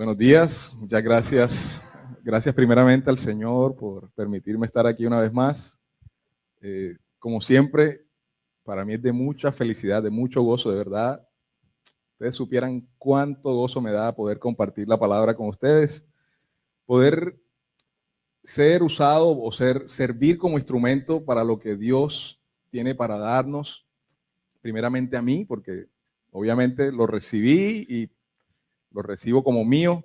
Buenos días, muchas gracias. Gracias primeramente al Señor por permitirme estar aquí una vez más. Como siempre, para mí es de mucha felicidad, de mucho gozo, de verdad. Ustedes supieran cuánto gozo me da poder compartir la palabra con ustedes, poder ser usado o servir como instrumento para lo que Dios tiene para darnos, primeramente a mí, porque obviamente lo recibí y lo recibo como mío,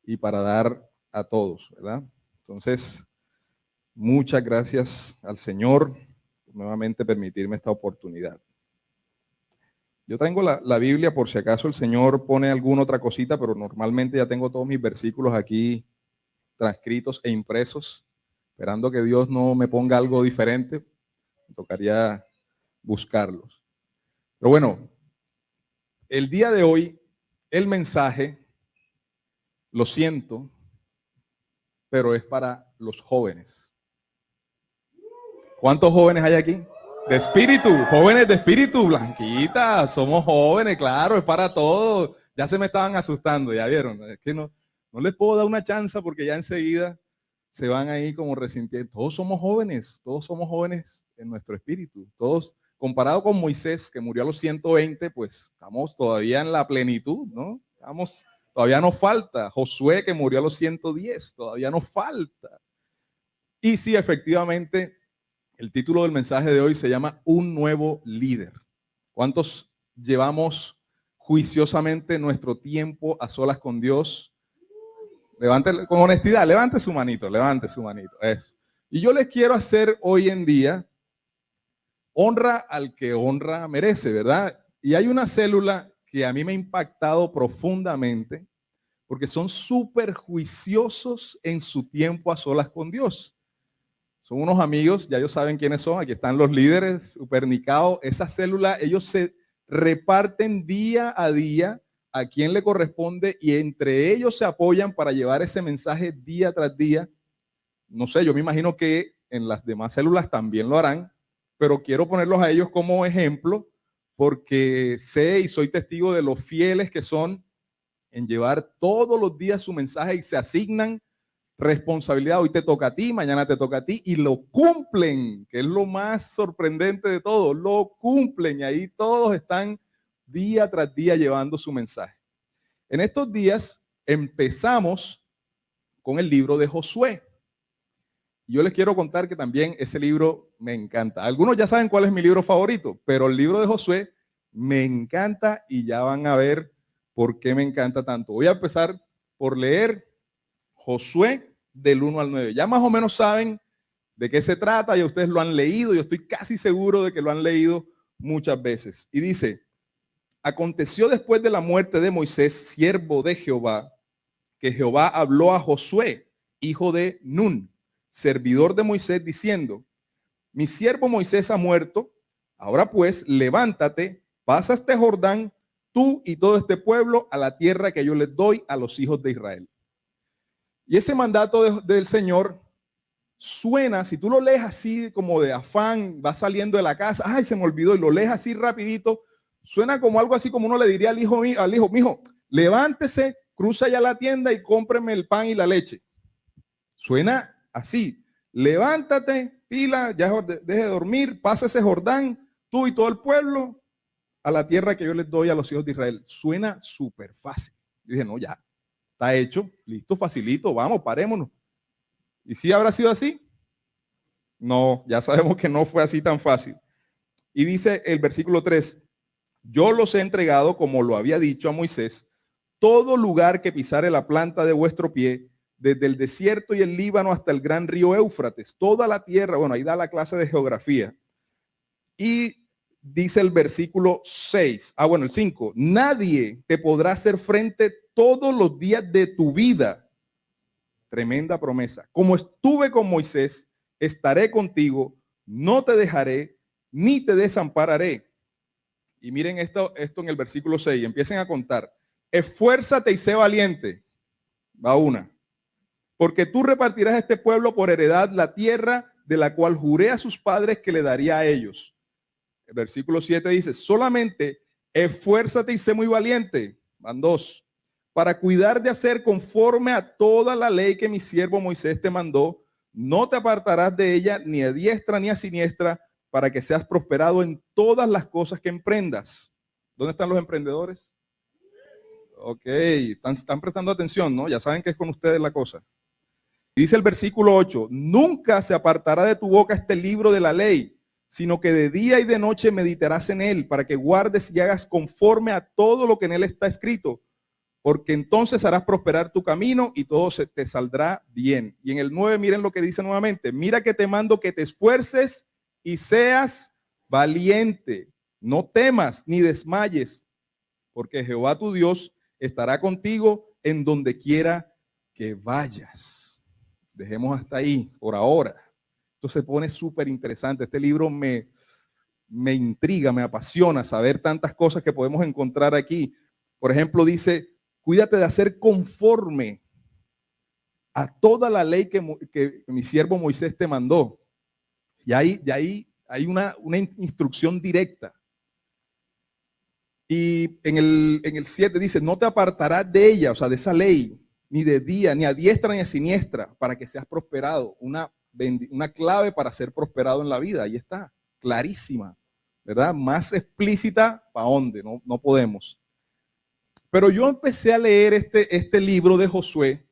y para dar a todos, ¿verdad? Entonces, muchas gracias al Señor por nuevamente permitirme esta oportunidad. Yo tengo la Biblia por si acaso el Señor pone alguna otra cosita, pero normalmente ya tengo todos mis versículos aquí transcritos e impresos, esperando que Dios no me ponga algo diferente. Me tocaría buscarlos. Pero bueno, el día de hoy, el mensaje, lo siento, pero es para los jóvenes. ¿Cuántos jóvenes hay aquí? De espíritu, jóvenes de espíritu, Blanquita, somos jóvenes, claro, es para todos. Ya se me estaban asustando, ya vieron. Es que no les puedo dar una chance porque ya enseguida se van ahí como resintiendo. Todos somos jóvenes en nuestro espíritu. Todos, comparado con Moisés, que murió a los 120, pues estamos todavía en la plenitud, ¿no? Todavía nos falta. Josué, que murió a los 110, todavía nos falta. Y sí, efectivamente, el título del mensaje de hoy se llama Un nuevo líder. ¿Cuántos llevamos juiciosamente nuestro tiempo a solas con Dios? Levante con honestidad, levante su manito, eso. Y yo les quiero hacer hoy en día honra al que honra merece, ¿verdad? Y hay una célula que a mí me ha impactado profundamente porque son súper juiciosos en su tiempo a solas con Dios. Son unos amigos, ya ellos saben quiénes son, aquí están los líderes, Supernicao, esa célula, ellos se reparten día a día a quién le corresponde y entre ellos se apoyan para llevar ese mensaje día tras día. No sé, yo me imagino que en las demás células también lo harán, pero quiero ponerlos a ellos como ejemplo porque sé y soy testigo de los fieles que son en llevar todos los días su mensaje y se asignan responsabilidad. Hoy te toca a ti, mañana te toca a ti y lo cumplen, que es lo más sorprendente de todo. Lo cumplen y ahí todos están día tras día llevando su mensaje. En estos días empezamos con el libro de Josué. Yo les quiero contar que también ese libro me encanta. Algunos ya saben cuál es mi libro favorito, pero el libro de Josué me encanta y ya van a ver por qué me encanta tanto. Voy a empezar por leer Josué del 1 al 9. Ya más o menos saben de qué se trata, ya ustedes lo han leído, yo estoy casi seguro de que lo han leído muchas veces. Y dice, aconteció después de la muerte de Moisés, siervo de Jehová, que Jehová habló a Josué, hijo de Nun, servidor de Moisés, diciendo, mi siervo Moisés ha muerto, ahora pues levántate, pasa este Jordán, tú y todo este pueblo a la tierra que yo les doy a los hijos de Israel. Y ese mandato del Señor suena, si tú lo lees así como de afán, va saliendo de la casa, ay, se me olvidó, y lo lees así rapidito, suena como algo así como uno le diría al hijo, mijo, levántese, cruza ya la tienda y cómpreme el pan y la leche. Suena así, levántate, pila, ya deje de dormir, pasa ese Jordán, tú y todo el pueblo, a la tierra que yo les doy a los hijos de Israel. Suena súper fácil. Yo dije, no, ya, está hecho, listo, facilito, vamos, parémonos. ¿Y si habrá sido así? No, ya sabemos que no fue así tan fácil. Y dice el versículo 3, yo los he entregado, como lo había dicho a Moisés, todo lugar que pisare la planta de vuestro pie, desde el desierto y el Líbano hasta el gran río Éufrates, toda la tierra, bueno, ahí da la clase de geografía. Y dice el versículo 6, bueno, el 5, nadie te podrá hacer frente todos los días de tu vida. Tremenda promesa. Como estuve con Moisés, estaré contigo, no te dejaré, ni te desampararé. Y miren esto en el versículo 6, empiecen a contar. Esfuérzate y sé valiente. Va una. Porque tú repartirás a este pueblo por heredad la tierra de la cual juré a sus padres que le daría a ellos. El versículo 7 dice, solamente esfuérzate y sé muy valiente. Van dos. para cuidar de hacer conforme a toda la ley que mi siervo Moisés te mandó. No te apartarás de ella ni a diestra ni a siniestra, para que seas prosperado en todas las cosas que emprendas. ¿Dónde están los emprendedores? Ok, están prestando atención, ¿no? Ya saben que es con ustedes la cosa. Dice el versículo 8, nunca se apartará de tu boca este libro de la ley, sino que de día y de noche meditarás en él, para que guardes y hagas conforme a todo lo que en él está escrito, porque entonces harás prosperar tu camino y todo se te saldrá bien. Y en el 9, miren lo que dice nuevamente, mira que te mando que te esfuerces y seas valiente, no temas ni desmayes, porque Jehová tu Dios estará contigo en donde quiera que vayas. Dejemos hasta ahí por ahora. Esto se pone súper interesante. Este libro me intriga, me apasiona saber tantas cosas que podemos encontrar aquí. Por ejemplo, dice, cuídate de hacer conforme a toda la ley que mi siervo Moisés te mandó. Y ahí hay una instrucción directa. Y en el 7 dice, no te apartarás de ella, o sea, de esa ley, ni de día, ni a diestra ni a siniestra, para que seas prosperado. Una clave para ser prosperado en la vida. Ahí está, clarísima, ¿verdad? Más explícita, ¿para dónde? No podemos. Pero yo empecé a leer este libro de Josué,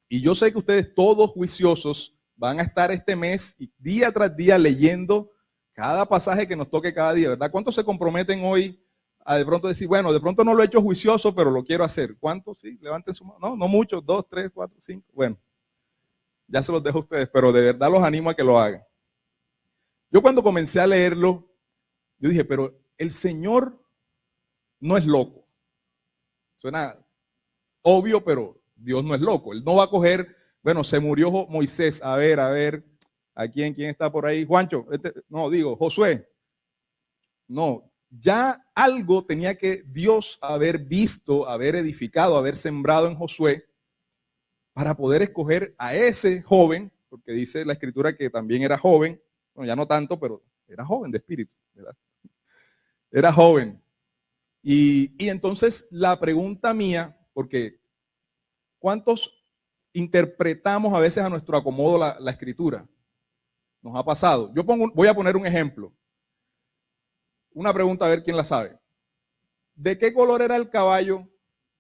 y yo sé que ustedes todos juiciosos van a estar este mes y día tras día leyendo cada pasaje que nos toque cada día, ¿verdad? ¿Cuántos se comprometen hoy a de pronto decir, bueno, de pronto no lo he hecho juicioso, pero lo quiero hacer? ¿Cuántos? Sí, levanten su mano. No muchos, 2, 3, 4, 5. Bueno, ya se los dejo a ustedes, pero de verdad los animo a que lo hagan. Yo cuando comencé a leerlo, yo dije, pero el Señor no es loco. Suena obvio, pero Dios no es loco. Él no va a coger, bueno, se murió Moisés, a ver, ¿a quién está por ahí? Juancho, Josué. No, ya algo tenía que Dios haber visto, haber edificado, haber sembrado en Josué para poder escoger a ese joven, porque dice la escritura que también era joven, bueno, ya no tanto, pero era joven de espíritu, ¿verdad? Era joven. Y entonces la pregunta mía, porque ¿cuántos interpretamos a veces a nuestro acomodo la escritura? Nos ha pasado. Voy a poner un ejemplo. Una pregunta a ver quién la sabe. ¿De qué color era el caballo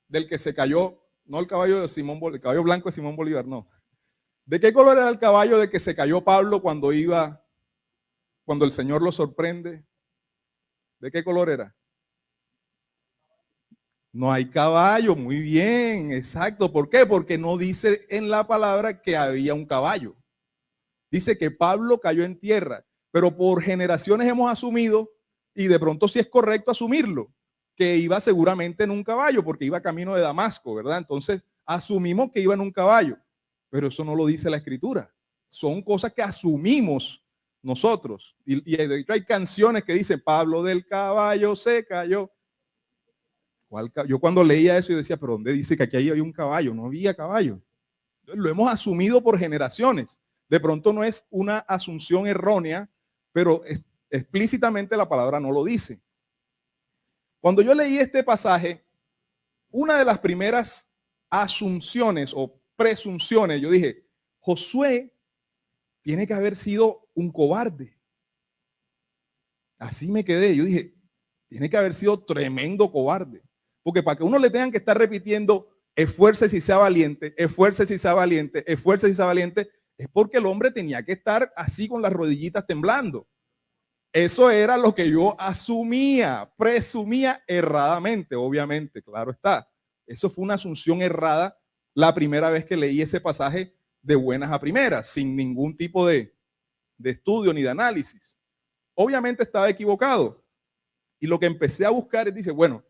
del que se cayó? No el caballo de Simón Bolívar, el caballo blanco de Simón Bolívar, no. ¿De qué color era el caballo de que se cayó Pablo cuando el Señor lo sorprende? ¿De qué color era? No hay caballo, muy bien, exacto. ¿Por qué? Porque no dice en la palabra que había un caballo. Dice que Pablo cayó en tierra, pero por generaciones hemos asumido, y de pronto sí es correcto asumirlo, que iba seguramente en un caballo, porque iba camino de Damasco, ¿verdad? Entonces asumimos que iba en un caballo, pero eso no lo dice la escritura. Son cosas que asumimos nosotros. Y de hecho hay canciones que dicen, Pablo del caballo se cayó. Yo cuando leía eso yo decía, pero ¿dónde dice que aquí había un caballo? No había caballo. Lo hemos asumido por generaciones. De pronto no es una asunción errónea, pero explícitamente la palabra no lo dice. Cuando yo leí este pasaje, una de las primeras asunciones o presunciones, yo dije, Josué tiene que haber sido un cobarde. Así me quedé. Yo dije, tiene que haber sido tremendo cobarde. Porque para que uno le tengan que estar repitiendo, esfuércese y sea valiente, esfuércese y sea valiente, esfuércese y sea valiente, es porque el hombre tenía que estar así con las rodillitas temblando. Eso era lo que yo asumía, presumía erradamente, obviamente, claro está. Eso fue una asunción errada la primera vez que leí ese pasaje de buenas a primeras, sin ningún tipo de estudio ni de análisis. Obviamente estaba equivocado. Y lo que empecé a buscar es, dice, bueno,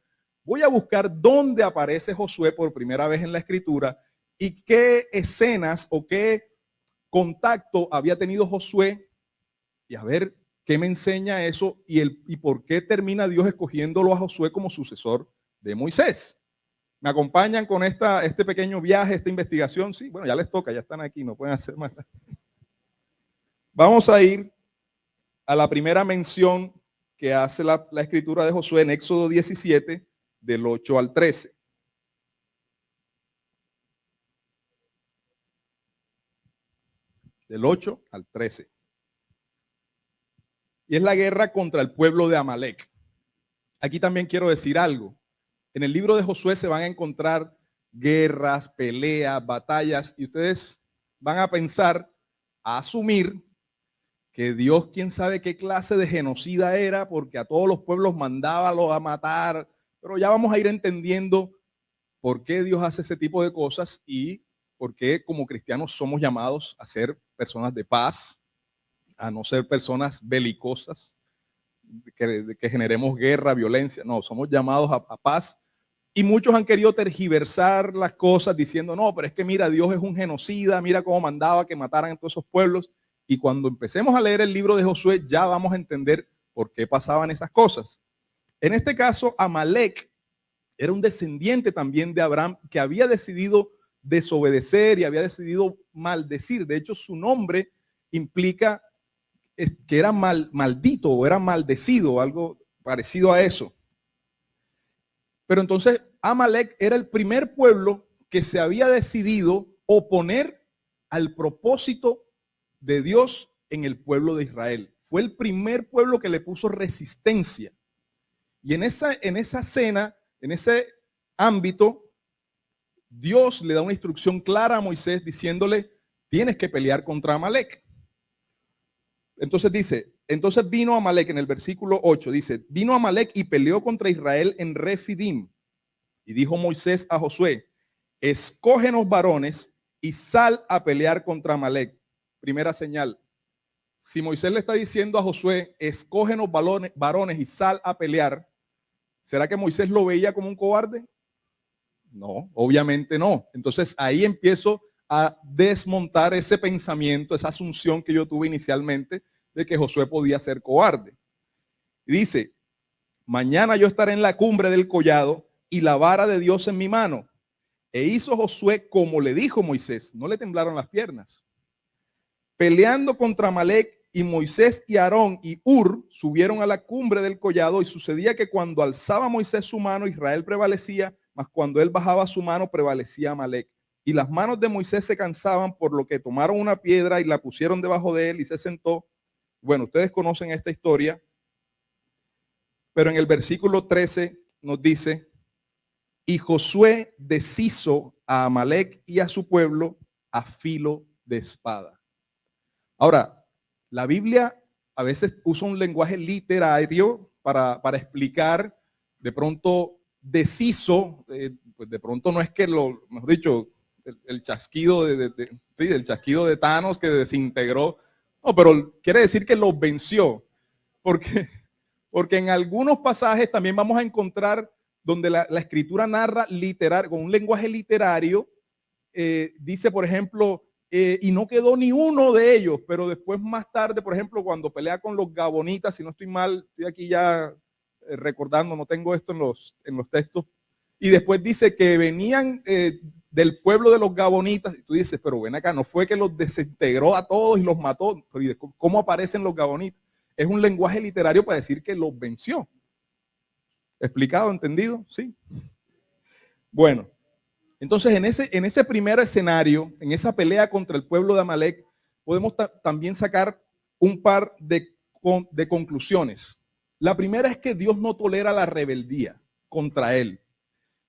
voy a buscar dónde aparece Josué por primera vez en la escritura y qué escenas o qué contacto había tenido Josué y a ver qué me enseña eso y por qué termina Dios escogiéndolo a Josué como sucesor de Moisés. ¿Me acompañan con este pequeño viaje, esta investigación? Sí, bueno, ya les toca, ya están aquí, no pueden hacer más. Vamos a ir a la primera mención que hace la escritura de Josué en Éxodo 17, del 8 al 13. del 8 al 13. Y es la guerra contra el pueblo de Amalek. Aquí también quiero decir algo. En el libro de Josué se van a encontrar guerras, peleas, batallas, y ustedes van a pensar, a asumir que Dios, quién sabe qué clase de genocida era, porque a todos los pueblos mandaba a matar, pero ya vamos a ir entendiendo por qué Dios hace ese tipo de cosas y por qué como cristianos somos llamados a ser personas de paz, a no ser personas belicosas, que generemos guerra, violencia. No, somos llamados a paz. Y muchos han querido tergiversar las cosas diciendo, no, pero es que mira, Dios es un genocida, mira cómo mandaba que mataran a todos esos pueblos. Y cuando empecemos a leer el libro de Josué, ya vamos a entender por qué pasaban esas cosas. En este caso, Amalek era un descendiente también de Abraham que había decidido desobedecer y había decidido maldecir. De hecho, su nombre implica que era maldito o era maldecido, algo parecido a eso. Pero entonces Amalek era el primer pueblo que se había decidido oponer al propósito de Dios en el pueblo de Israel. Fue el primer pueblo que le puso resistencia. Y en esa escena, en ese ámbito, Dios le da una instrucción clara a Moisés diciéndole, tienes que pelear contra Amalek. Entonces dice, entonces vino Amalek en el versículo 8, dice, vino Amalek y peleó contra Israel en Refidim. Y dijo Moisés a Josué, escógenos varones y sal a pelear contra Amalek. Primera señal. Si Moisés le está diciendo a Josué, escógenos varones y sal a pelear, ¿será que Moisés lo veía como un cobarde? No, obviamente no. Entonces ahí empiezo a desmontar ese pensamiento, esa asunción que yo tuve inicialmente de que Josué podía ser cobarde. Y dice, mañana yo estaré en la cumbre del collado y la vara de Dios en mi mano. E hizo Josué como le dijo Moisés, no le temblaron las piernas. Peleando contra Amalek, y Moisés y Aarón y Ur subieron a la cumbre del collado, y sucedía que cuando alzaba Moisés su mano, Israel prevalecía, mas cuando él bajaba su mano, prevalecía Amalek. Y las manos de Moisés se cansaban, por lo que tomaron una piedra y la pusieron debajo de él y se sentó. Bueno, ustedes conocen esta historia, pero en el versículo 13 nos dice, y Josué deshizo a Amalek y a su pueblo a filo de espada. Ahora, la Biblia a veces usa un lenguaje literario para explicar, de pronto deshizo, pues de pronto no es que lo, mejor dicho, el chasquido sí, el chasquido de Thanos que desintegró, no, pero quiere decir que los venció, porque en algunos pasajes también vamos a encontrar donde la escritura narra literal, con un lenguaje literario, dice, por ejemplo, y no quedó ni uno de ellos, pero después más tarde, por ejemplo, cuando pelea con los gabonitas, si no estoy mal, estoy aquí ya recordando, no tengo esto en los textos, y después dice que venían del pueblo de los gabonitas, y tú dices, pero ven acá, no fue que los desintegró a todos y los mató, pero ¿cómo aparecen los gabonitas? Es un lenguaje literario para decir que los venció. ¿Explicado? ¿Entendido? Sí. Bueno, entonces en ese primer escenario, en esa pelea contra el pueblo de Amalek, podemos también sacar un par de conclusiones. La primera es que Dios no tolera la rebeldía contra él.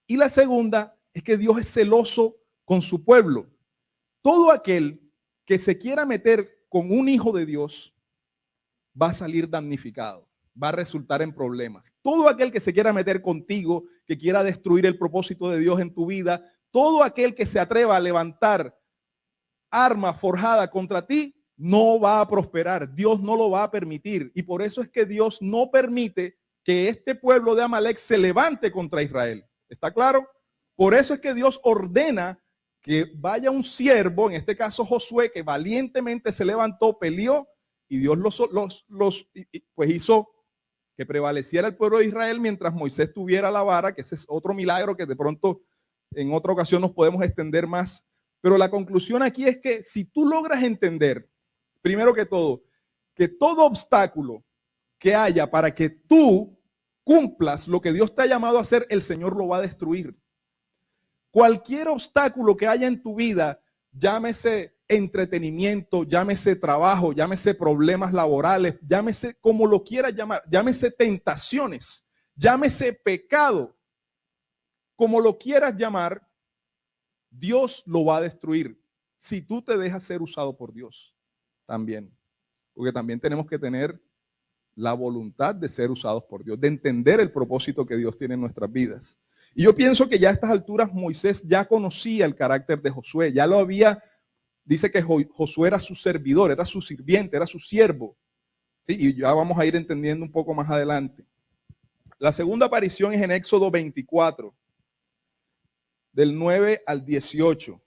Y la segunda es que Dios es celoso con su pueblo. Todo aquel que se quiera meter con un hijo de Dios va a salir damnificado, va a resultar en problemas. Todo aquel que se quiera meter contigo, que quiera destruir el propósito de Dios en tu vida, todo aquel que se atreva a levantar arma forjada contra ti, no va a prosperar. Dios no lo va a permitir. Y por eso es que Dios no permite que este pueblo de Amalek se levante contra Israel. ¿Está claro? Por eso es que Dios ordena que vaya un siervo, en este caso Josué, que valientemente se levantó, peleó, y Dios pues hizo que prevaleciera el pueblo de Israel mientras Moisés tuviera la vara, que ese es otro milagro que de pronto en otra ocasión nos podemos extender más. Pero la conclusión aquí es que si tú logras entender, primero que todo obstáculo que haya para que tú cumplas lo que Dios te ha llamado a hacer, el Señor lo va a destruir. Cualquier obstáculo que haya en tu vida, llámese entretenimiento, llámese trabajo, llámese problemas laborales, llámese como lo quieras llamar, llámese tentaciones, llámese pecado, como lo quieras llamar, Dios lo va a destruir si tú te dejas ser usado por Dios también. Porque también tenemos que tener la voluntad de ser usados por Dios, de entender el propósito que Dios tiene en nuestras vidas. Y yo pienso que ya a estas alturas Moisés ya conocía el carácter de Josué, ya lo había, dice que Josué era su servidor, era su sirviente, era su siervo. ¿Sí? Y ya vamos a ir entendiendo un poco más adelante. La segunda aparición es en Éxodo 24, del 9 al 18.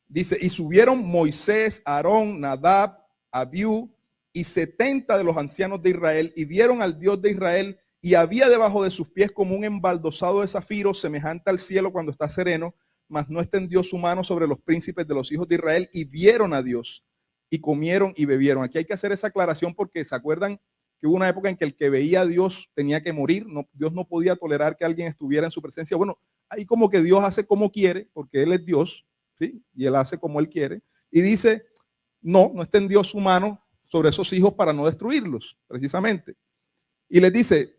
Dice, y subieron Moisés, Aarón, Nadab, Abiú y 70 de los ancianos de Israel y vieron al Dios de Israel, y había debajo de sus pies como un embaldosado de zafiro semejante al cielo cuando está sereno, mas no extendió su mano sobre los príncipes de los hijos de Israel, y vieron a Dios y comieron y bebieron. Aquí hay que hacer esa aclaración porque se acuerdan que hubo una época en que el que veía a Dios tenía que morir. No, Dios no podía tolerar que alguien estuviera en su presencia. Bueno, ahí como que Dios hace como quiere, porque Él es Dios, ¿sí? Y Él hace como Él quiere. Y dice, no extendió su mano sobre esos hijos para no destruirlos, precisamente. Y les dice,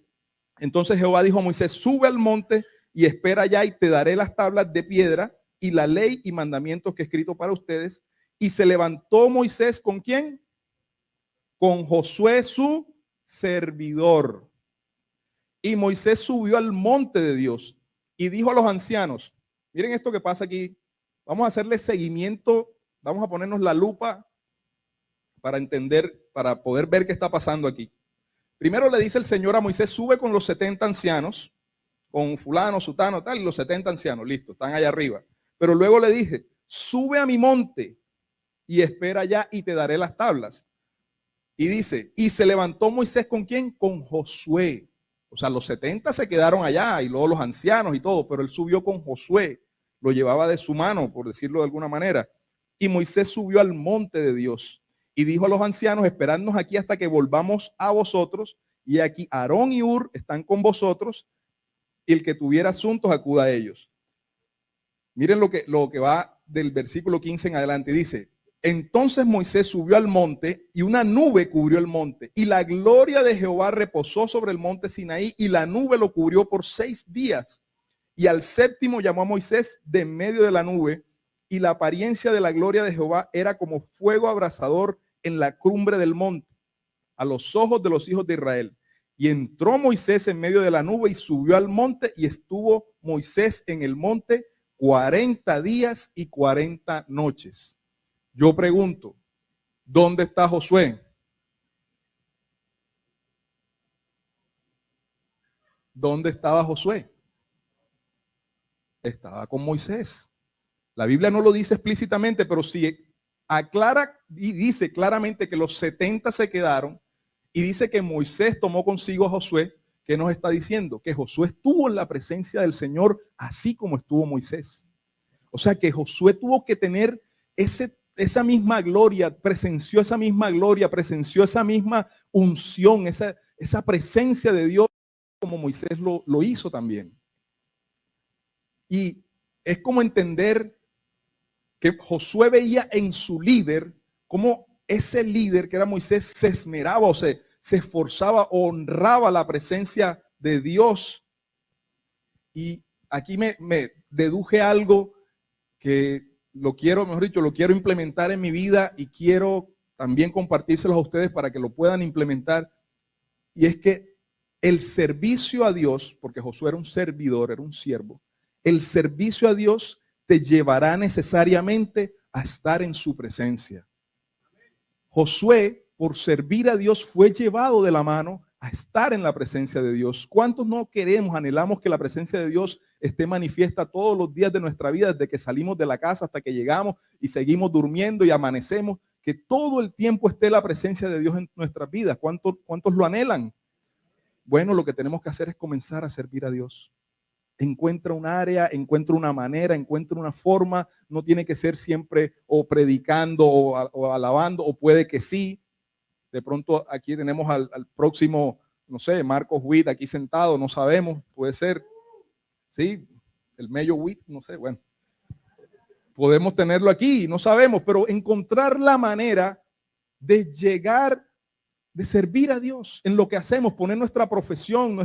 entonces Jehová dijo a Moisés, sube al monte y espera allá y te daré las tablas de piedra y la ley y mandamientos que he escrito para ustedes. Y se levantó Moisés, ¿con quién? Con Josué su servidor. Y Moisés subió al monte de Dios y dijo a los ancianos, miren esto que pasa aquí, vamos a hacerle seguimiento, vamos a ponernos la lupa para entender, para poder ver qué está pasando aquí. Primero le dice el Señor a Moisés, sube con los 70 ancianos, con fulano, sutano, tal, y los 70 ancianos, listo, están allá arriba. Pero luego le dije, sube a mi monte y espera allá y te daré las tablas. Y dice, y se levantó Moisés ¿con quién? Con Josué. O sea, los 70 se quedaron allá y luego los ancianos y todo, pero él subió con Josué, lo llevaba de su mano, por decirlo de alguna manera. Y Moisés subió al monte de Dios y dijo a los ancianos, esperadnos aquí hasta que volvamos a vosotros. Y aquí Aarón y Hur están con vosotros, y el que tuviera asuntos acuda a ellos. Miren lo que va del versículo 15 en adelante. Dice, entonces Moisés subió al monte y una nube cubrió el monte y la gloria de Jehová reposó sobre el monte Sinaí y la nube lo cubrió por 6 días. Y al séptimo llamó a Moisés de en medio de la nube y la apariencia de la gloria de Jehová era como fuego abrasador en la cumbre del monte a los ojos de los hijos de Israel. Y entró Moisés en medio de la nube y subió al monte y estuvo Moisés en el monte 40 días y 40 noches. Yo pregunto, ¿dónde está Josué? ¿Dónde estaba Josué? Estaba con Moisés. La Biblia no lo dice explícitamente, pero sí aclara y dice claramente que los 70 se quedaron y dice que Moisés tomó consigo a Josué. ¿Qué nos está diciendo? Que Josué estuvo en la presencia del Señor así como estuvo Moisés. O sea que Josué tuvo que tener esa misma gloria, presenció esa misma gloria, presenció esa misma unción, esa presencia de Dios como Moisés lo hizo también. Y es como entender que Josué veía en su líder como ese líder que era Moisés se esmeraba o se esforzaba, honraba la presencia de Dios. Y aquí me deduje algo que lo quiero, mejor dicho, lo quiero implementar en mi vida y quiero también compartírselos a ustedes para que lo puedan implementar. Y es que el servicio a Dios, porque Josué era un servidor, era un siervo, el servicio a Dios te llevará necesariamente a estar en su presencia. Josué, por servir a Dios, fue llevado de la mano a estar en la presencia de Dios. ¿Cuántos no queremos, anhelamos que la presencia de Dios esté manifiesta todos los días de nuestra vida, desde que salimos de la casa hasta que llegamos y seguimos durmiendo y amanecemos? Que todo el tiempo esté la presencia de Dios en nuestras vidas. ¿Cuántos lo anhelan? Bueno, lo que tenemos que hacer es comenzar a servir a Dios. Encuentra un área, encuentra una manera, encuentra una forma. No tiene que ser siempre o predicando o alabando, o puede que sí. De pronto aquí tenemos al próximo, no sé, Marcos Witt aquí sentado, no sabemos, puede ser, sí, el Mayo Witt, no sé, bueno. podemos tenerlo aquí, no sabemos, pero encontrar la manera de llegar, de servir a Dios en lo que hacemos, poner nuestra profesión,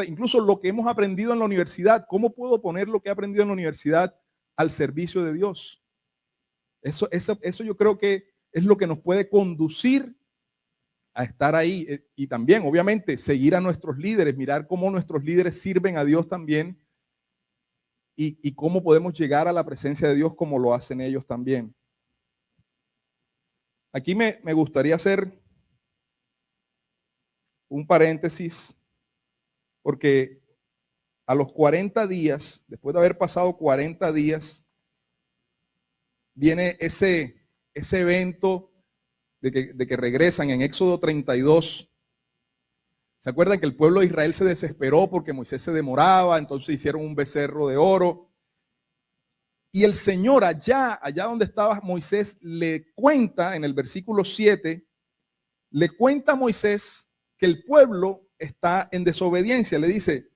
incluso lo que hemos aprendido en la universidad. ¿Cómo puedo poner lo que he aprendido en la universidad al servicio de Dios? Eso yo creo que es lo que nos puede conducir a estar ahí, y también, obviamente, seguir a nuestros líderes, mirar cómo nuestros líderes sirven a Dios también, y cómo podemos llegar a la presencia de Dios como lo hacen ellos también. Aquí me gustaría hacer un paréntesis, porque a los 40 días, después de haber pasado 40 días, viene ese evento de que regresan en Éxodo 32. ¿Se acuerdan que el pueblo de Israel se desesperó porque Moisés se demoraba? Entonces hicieron un becerro de oro. Y el Señor allá donde estaba Moisés, le cuenta en el versículo 7, le cuenta a Moisés que el pueblo está en desobediencia. Le dice,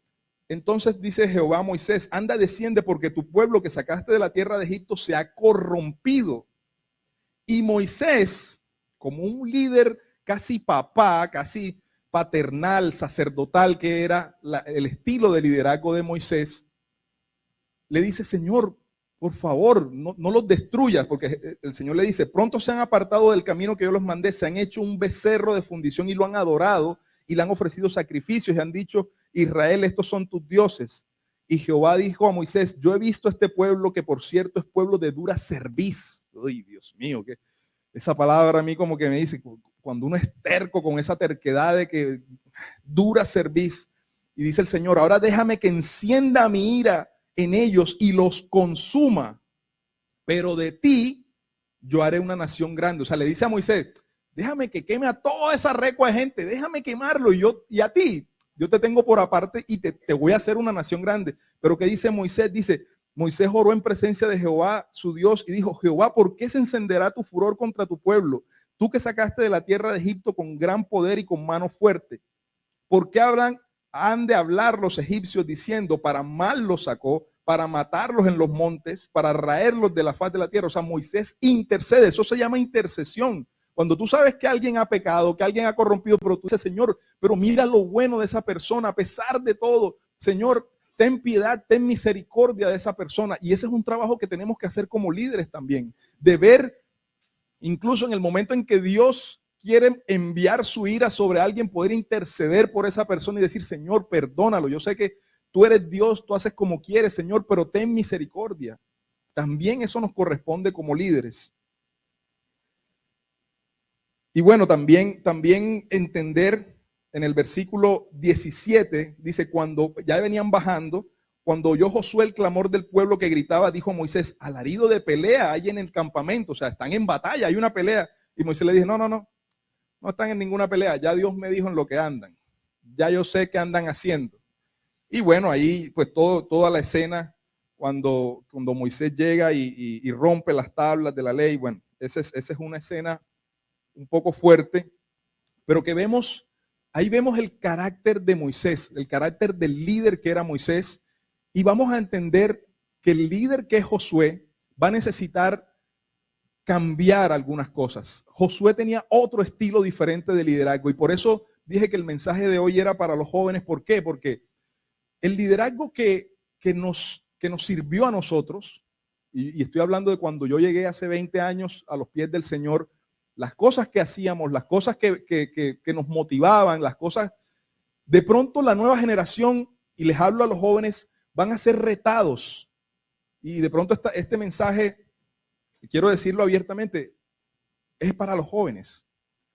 entonces dice Jehová a Moisés, anda, desciende, porque tu pueblo que sacaste de la tierra de Egipto se ha corrompido. Y Moisés, como un líder casi papá, casi paternal, sacerdotal, que era el estilo de liderazgo de Moisés, le dice, Señor, por favor, no los destruyas, porque el Señor le dice, pronto se han apartado del camino que yo los mandé, se han hecho un becerro de fundición y lo han adorado y le han ofrecido sacrificios y han dicho, Israel, estos son tus dioses. Y Jehová dijo a Moisés, yo he visto a este pueblo que por cierto es pueblo de dura cerviz. Uy, Dios mío, que esa palabra a mí como que me dice, cuando uno es terco con esa terquedad de que dura cerviz, y dice el Señor, ahora déjame que encienda mi ira en ellos y los consuma, pero de ti yo haré una nación grande. O sea, le dice a Moisés, déjame que queme a toda esa recua de gente, déjame quemarlo, y a ti yo te tengo por aparte y te voy a hacer una nación grande. Pero ¿qué dice Moisés? Dice, Moisés oró en presencia de Jehová, su Dios, y dijo, Jehová, ¿por qué se encenderá tu furor contra tu pueblo? Tú que sacaste de la tierra de Egipto con gran poder y con mano fuerte. ¿Por qué han de hablar los egipcios diciendo, para mal los sacó, para matarlos en los montes, para raerlos de la faz de la tierra? O sea, Moisés intercede, eso se llama intercesión. Cuando tú sabes que alguien ha pecado, que alguien ha corrompido, pero tú dices, Señor, pero mira lo bueno de esa persona, a pesar de todo, Señor, ten piedad, ten misericordia de esa persona. Y ese es un trabajo que tenemos que hacer como líderes también, de ver, incluso en el momento en que Dios quiere enviar su ira sobre alguien, poder interceder por esa persona y decir, Señor, perdónalo. Yo sé que tú eres Dios, tú haces como quieres, Señor, pero ten misericordia. También eso nos corresponde como líderes. Y bueno, también entender en el versículo 17, dice, cuando ya venían bajando, cuando oyó Josué el clamor del pueblo que gritaba, dijo Moisés, alarido de pelea hay en el campamento, o sea, están en batalla, hay una pelea. Y Moisés le dijo, no están en ninguna pelea, ya Dios me dijo en lo que andan, ya yo sé qué andan haciendo. Y bueno, ahí pues toda la escena cuando Moisés llega y rompe las tablas de la ley, bueno, esa es una escena un poco fuerte, pero que ahí vemos el carácter de Moisés, el carácter del líder que era Moisés, y vamos a entender que el líder que es Josué va a necesitar cambiar algunas cosas. Josué tenía otro estilo diferente de liderazgo, y por eso dije que el mensaje de hoy era para los jóvenes. ¿Por qué? Porque el liderazgo que nos sirvió a nosotros, y estoy hablando de cuando yo llegué hace 20 años a los pies del Señor, las cosas que hacíamos, las cosas que nos motivaban, las cosas, de pronto la nueva generación, y les hablo a los jóvenes, van a ser retados. Y de pronto este mensaje, quiero decirlo abiertamente, es para los jóvenes,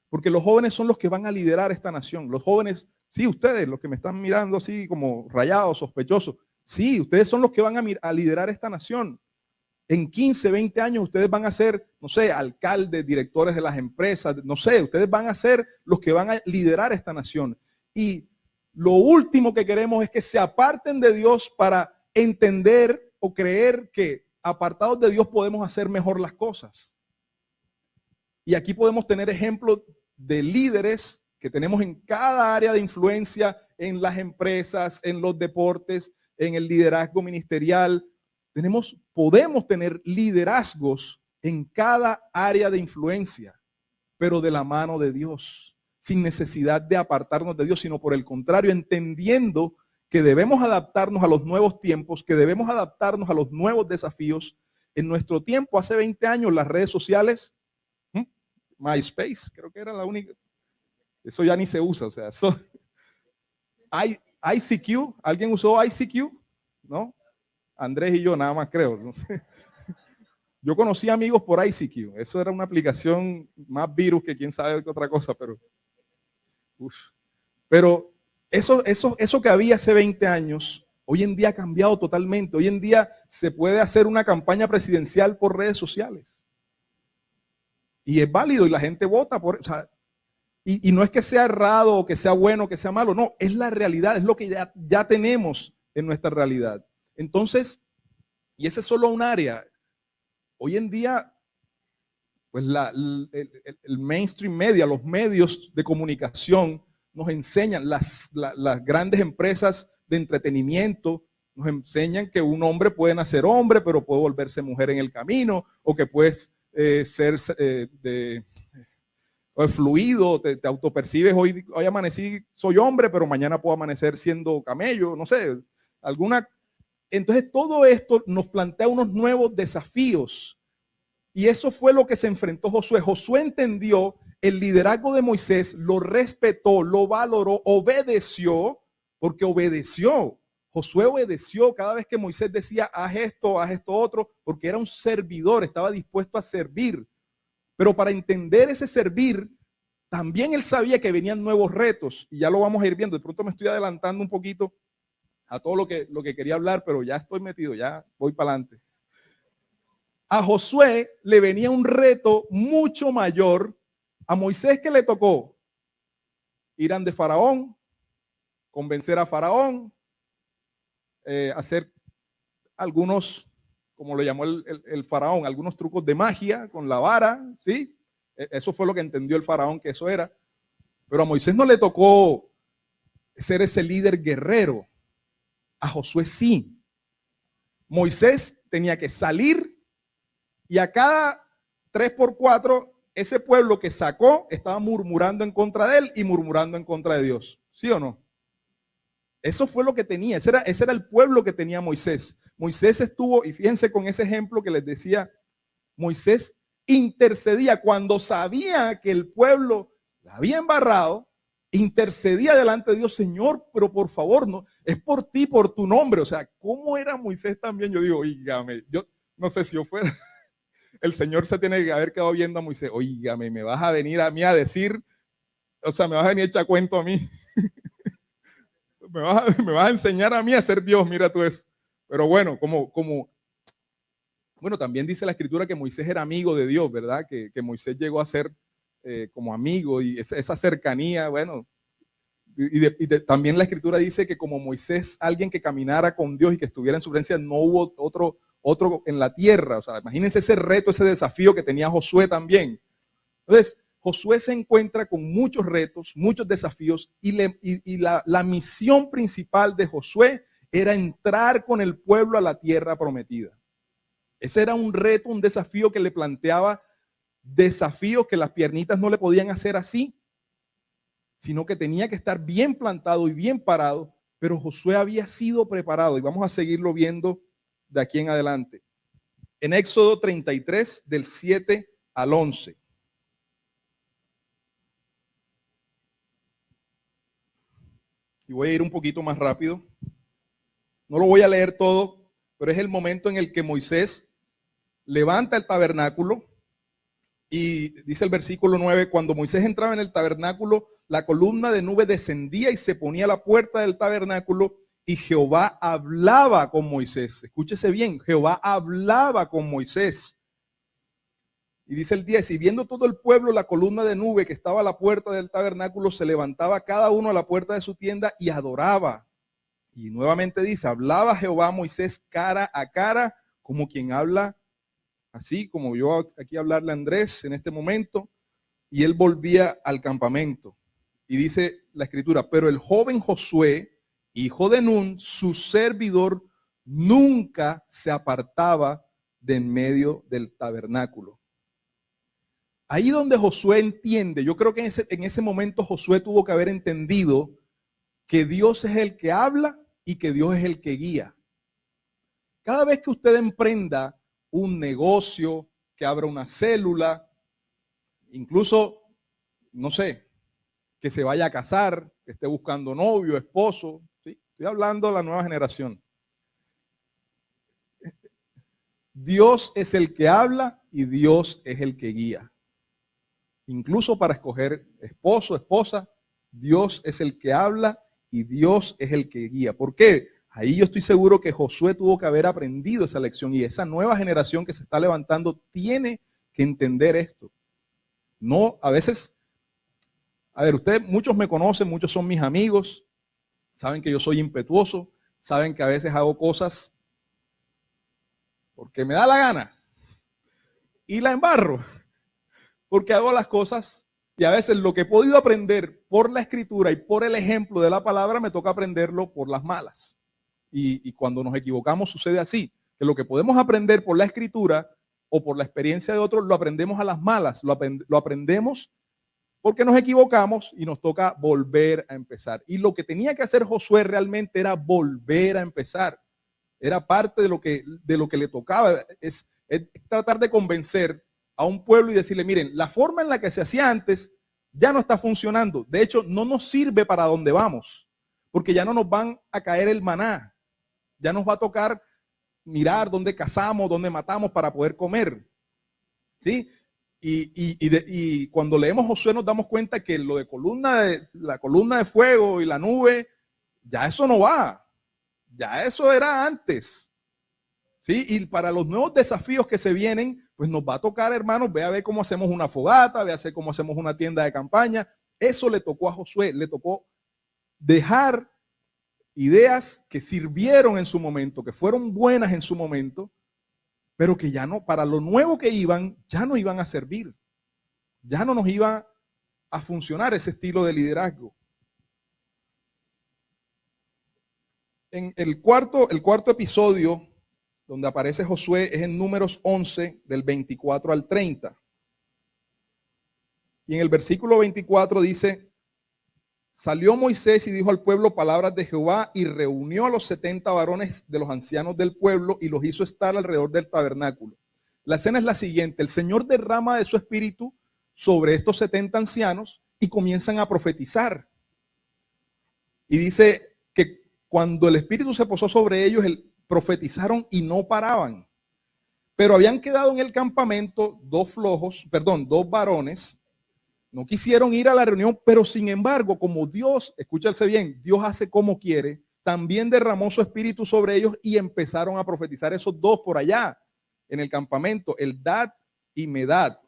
porque los jóvenes son los que van a liderar esta nación. Los jóvenes, sí, ustedes, los que me están mirando así como rayados, sospechosos, sí, ustedes son los que van a liderar esta nación. En 15, 20 años ustedes van a ser, no sé, alcaldes, directores de las empresas, no sé, ustedes van a ser los que van a liderar esta nación. Y lo último que queremos es que se aparten de Dios para entender o creer que apartados de Dios podemos hacer mejor las cosas. Y aquí podemos tener ejemplos de líderes que tenemos en cada área de influencia, en las empresas, en los deportes, en el liderazgo ministerial, podemos tener liderazgos en cada área de influencia, pero de la mano de Dios, sin necesidad de apartarnos de Dios, sino por el contrario, entendiendo que debemos adaptarnos a los nuevos tiempos, que debemos adaptarnos a los nuevos desafíos. En nuestro tiempo, hace 20 años, las redes sociales, MySpace, creo que era la única, eso ya ni se usa, o sea, eso, ICQ, ¿alguien usó ICQ? ¿No? Andrés y yo nada más creo, no sé. Yo conocí amigos por ICQ, eso era una aplicación más virus que quién sabe qué otra cosa, pero eso que había hace 20 años, hoy en día ha cambiado totalmente. Hoy en día se puede hacer una campaña presidencial por redes sociales. Y es válido y la gente vota por, o sea, y no es que sea errado o que sea bueno o que sea malo, no, es la realidad, es lo que ya tenemos en nuestra realidad. Entonces, y ese es solo un área. Hoy en día, pues el mainstream media, los medios de comunicación nos enseñan, las grandes empresas de entretenimiento nos enseñan que un hombre puede nacer hombre, pero puede volverse mujer en el camino, o que puedes ser fluido, te autopercibes, hoy amanecí, soy hombre, pero mañana puedo amanecer siendo camello, no sé, alguna. Entonces todo esto nos plantea unos nuevos desafíos. Y eso fue lo que se enfrentó Josué. Josué entendió el liderazgo de Moisés, lo respetó, lo valoró, obedeció, porque obedeció. Josué obedeció cada vez que Moisés decía, haz esto otro, porque era un servidor, estaba dispuesto a servir. Pero para entender ese servir, también él sabía que venían nuevos retos, y ya lo vamos a ir viendo. De pronto me estoy adelantando un poquito a todo lo que quería hablar, pero ya estoy metido, ya voy para adelante. A Josué le venía un reto mucho mayor. A Moisés, que le tocó ir ante Faraón, convencer a Faraón, hacer algunos, como lo llamó el Faraón, algunos trucos de magia con la vara, ¿sí? Eso fue lo que entendió el Faraón que eso era. Pero a Moisés no le tocó ser ese líder guerrero. A Josué sí. Moisés tenía que salir y a cada 3x4 ese pueblo que sacó estaba murmurando en contra de él y murmurando en contra de Dios. ¿Sí o no? Eso fue lo que tenía. Ese era el pueblo que tenía Moisés. Moisés estuvo, y fíjense con ese ejemplo que les decía, Moisés intercedía cuando sabía que el pueblo la había embarrado, intercedía delante de Dios, Señor, pero por favor, no, es por ti, por tu nombre. O sea, ¿cómo era Moisés también? Yo digo, oígame, yo no sé si yo fuera, el Señor se tiene que haber quedado viendo a Moisés, oígame, me vas a venir a mí a decir, o sea, me vas a venir a echar cuento a mí. me vas a enseñar a mí a ser Dios, mira tú eso. Pero bueno, bueno, también dice la escritura que Moisés era amigo de Dios, ¿verdad? Que Moisés llegó a ser como amigo y esa cercanía, bueno. También la escritura dice que como Moisés, alguien que caminara con Dios y que estuviera en su presencia, no hubo otro en la tierra. O sea, imagínense ese reto, ese desafío que tenía Josué también. Entonces, Josué se encuentra con muchos retos, muchos desafíos, y la misión principal de Josué era entrar con el pueblo a la tierra prometida. Ese era un reto, un desafío que le planteaba desafíos que las piernitas no le podían hacer así, sino que tenía que estar bien plantado y bien parado, pero Josué había sido preparado y vamos a seguirlo viendo de aquí en adelante. En Éxodo 33, del 7 al 11. Y voy a ir un poquito más rápido. No lo voy a leer todo, pero es el momento en el que Moisés levanta el tabernáculo y dice el versículo 9, cuando Moisés entraba en el tabernáculo, la columna de nube descendía y se ponía a la puerta del tabernáculo y Jehová hablaba con Moisés. Escúchese bien, Jehová hablaba con Moisés. Y dice el 10, y viendo todo el pueblo la columna de nube que estaba a la puerta del tabernáculo, se levantaba cada uno a la puerta de su tienda y adoraba. Y nuevamente dice, hablaba Jehová a Moisés cara a cara, como quien habla, así como yo aquí hablarle a Andrés en este momento, y él volvía al campamento. Y dice la escritura, pero el joven Josué, hijo de Nun, su servidor, nunca se apartaba de en medio del tabernáculo. Ahí donde Josué entiende, yo creo que en ese momento Josué tuvo que haber entendido que Dios es el que habla y que Dios es el que guía. Cada vez que usted emprenda un negocio, que abra una célula, incluso, no sé, que se vaya a casar, que esté buscando novio, esposo, ¿sí? Estoy hablando de la nueva generación. Dios es el que habla y Dios es el que guía. Incluso para escoger esposo, esposa, Dios es el que habla y Dios es el que guía. ¿Por qué? Ahí yo estoy seguro que Josué tuvo que haber aprendido esa lección y esa nueva generación que se está levantando tiene que entender esto. No, a veces, a ver, ustedes, muchos me conocen, muchos son mis amigos, saben que yo soy impetuoso, saben que a veces hago cosas porque me da la gana y la embarro, porque hago las cosas y a veces lo que he podido aprender por la escritura y por el ejemplo de la palabra me toca aprenderlo por las malas. Y cuando nos equivocamos sucede así, que lo que podemos aprender por la escritura o por la experiencia de otros lo aprendemos a las malas, lo aprendemos porque nos equivocamos y nos toca volver a empezar. Y lo que tenía que hacer Josué realmente era volver a empezar. Era parte de lo que le tocaba, es tratar de convencer a un pueblo y decirle, miren, la forma en la que se hacía antes ya no está funcionando. De hecho, no nos sirve para donde vamos, porque ya no nos van a caer el maná. Ya nos va a tocar mirar dónde cazamos, dónde matamos para poder comer. ¿Sí? Y cuando leemos Josué nos damos cuenta que lo de la columna de fuego y la nube, ya eso no va. Ya eso era antes. ¿Sí? Y para los nuevos desafíos que se vienen, pues nos va a tocar, hermanos, ve a ver cómo hacemos una fogata, ve a ver cómo hacemos una tienda de campaña. Eso le tocó a Josué, le tocó dejar ideas que sirvieron en su momento, que fueron buenas en su momento, pero que ya no, para lo nuevo que iban, ya no iban a servir. Ya no nos iba a funcionar ese estilo de liderazgo. En el cuarto episodio donde aparece Josué es en Números 11, del 24 al 30. Y en el versículo 24 dice, salió Moisés y dijo al pueblo palabras de Jehová y reunió a los 70 varones de los ancianos del pueblo y los hizo estar alrededor del tabernáculo. La escena es la siguiente, el Señor derrama de su espíritu sobre estos 70 ancianos y comienzan a profetizar. Y dice que cuando el espíritu se posó sobre ellos, profetizaron y no paraban. Pero habían quedado en el campamento dos varones. No quisieron ir a la reunión, pero sin embargo, como Dios, escúchase bien, Dios hace como quiere, también derramó su espíritu sobre ellos y empezaron a profetizar esos dos por allá en el campamento, Eldad y Medad.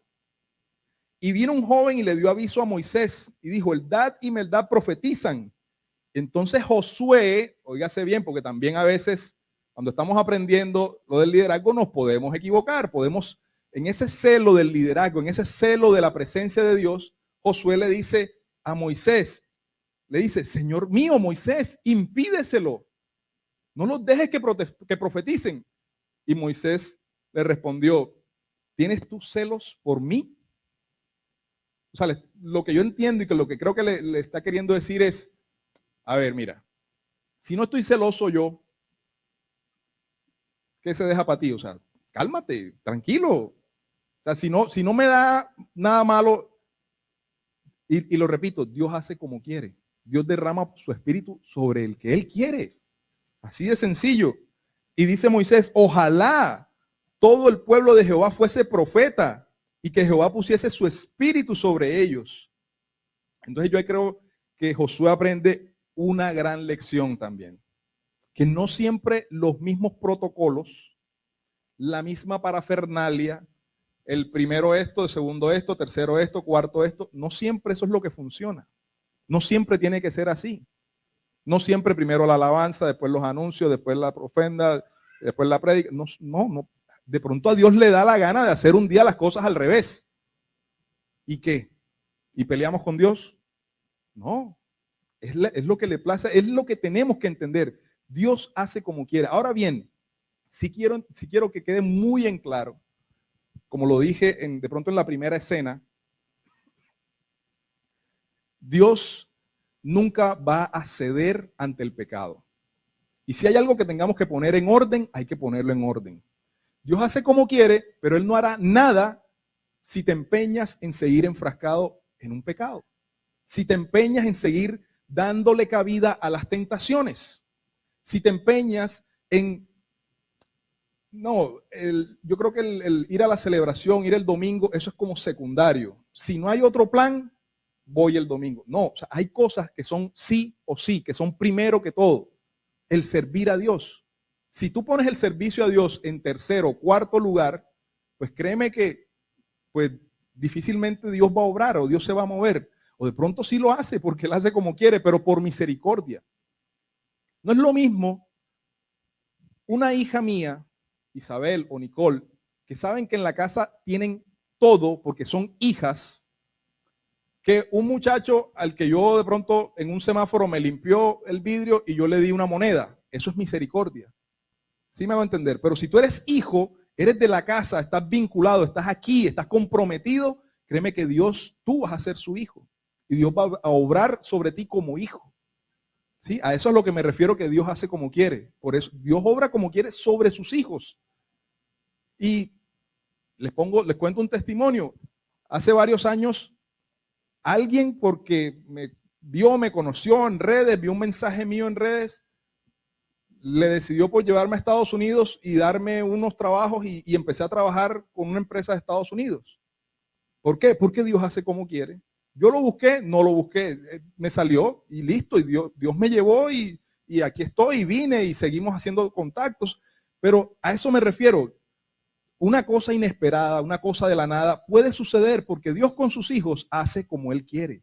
Y vino un joven y le dio aviso a Moisés y dijo, Eldad y Medad profetizan. Entonces Josué, óigase bien, porque también a veces cuando estamos aprendiendo lo del liderazgo nos podemos equivocar, podemos, en ese celo del liderazgo, en ese celo de la presencia de Dios, Josué le dice a Moisés, le dice, Señor mío, Moisés, impídeselo, no los dejes que profeticen. Y Moisés le respondió, ¿tienes tú celos por mí? O sea, lo que yo entiendo y que lo que creo que le está queriendo decir es, a ver, mira, si no estoy celoso yo, ¿qué se deja para ti? O sea, cálmate, tranquilo. O sea, si no me da nada malo, y lo repito, Dios hace como quiere. Dios derrama su espíritu sobre el que Él quiere. Así de sencillo. Y dice Moisés, ojalá todo el pueblo de Jehová fuese profeta y que Jehová pusiese su espíritu sobre ellos. Entonces yo creo que Josué aprende una gran lección también. Que no siempre los mismos protocolos, la misma parafernalia, el primero esto, el segundo esto, tercero esto, cuarto esto, no siempre eso es lo que funciona. No siempre tiene que ser así. No siempre primero la alabanza, después los anuncios, después la ofrenda, después la prédica. No. De pronto a Dios le da la gana de hacer un día las cosas al revés. ¿Y qué? ¿Y peleamos con Dios? No. Es lo que le place, es lo que tenemos que entender. Dios hace como quiere. Ahora bien, sí quiero que quede muy en claro, como lo dije de pronto en la primera escena, Dios nunca va a ceder ante el pecado. Y si hay algo que tengamos que poner en orden, hay que ponerlo en orden. Dios hace como quiere, pero Él no hará nada si te empeñas en seguir enfrascado en un pecado. Si te empeñas en seguir dándole cabida a las tentaciones. Si te empeñas en... No, yo creo que el ir a la celebración, ir el domingo, eso es como secundario. Si no hay otro plan, voy el domingo. No, o sea, hay cosas que son sí o sí, que son primero que todo. El servir a Dios. Si tú pones el servicio a Dios en tercero o cuarto lugar, pues créeme que pues difícilmente Dios va a obrar o Dios se va a mover. O de pronto sí lo hace porque Él hace como quiere, pero por misericordia. No es lo mismo una hija mía, Isabel o Nicole, que saben que en la casa tienen todo porque son hijas, que un muchacho al que yo de pronto en un semáforo me limpió el vidrio y yo le di una moneda. Eso es misericordia. ¿Sí me hago entender? Pero si tú eres hijo, eres de la casa, estás vinculado, estás aquí, estás comprometido, créeme que Dios, tú vas a ser su hijo. Y Dios va a obrar sobre ti como hijo. ¿Sí? A eso es lo que me refiero, que Dios hace como quiere. Por eso Dios obra como quiere sobre sus hijos. Y les cuento un testimonio. Hace varios años, alguien porque me conoció en redes, vio un mensaje mío en redes, le decidió por llevarme a Estados Unidos y darme unos trabajos y empecé a trabajar con una empresa de Estados Unidos. ¿Por qué? Porque Dios hace como quiere. Yo lo busqué, no lo busqué, me salió y listo, y Dios me llevó y aquí estoy, y vine y seguimos haciendo contactos, pero a eso me refiero. Una cosa inesperada, una cosa de la nada puede suceder porque Dios con sus hijos hace como Él quiere.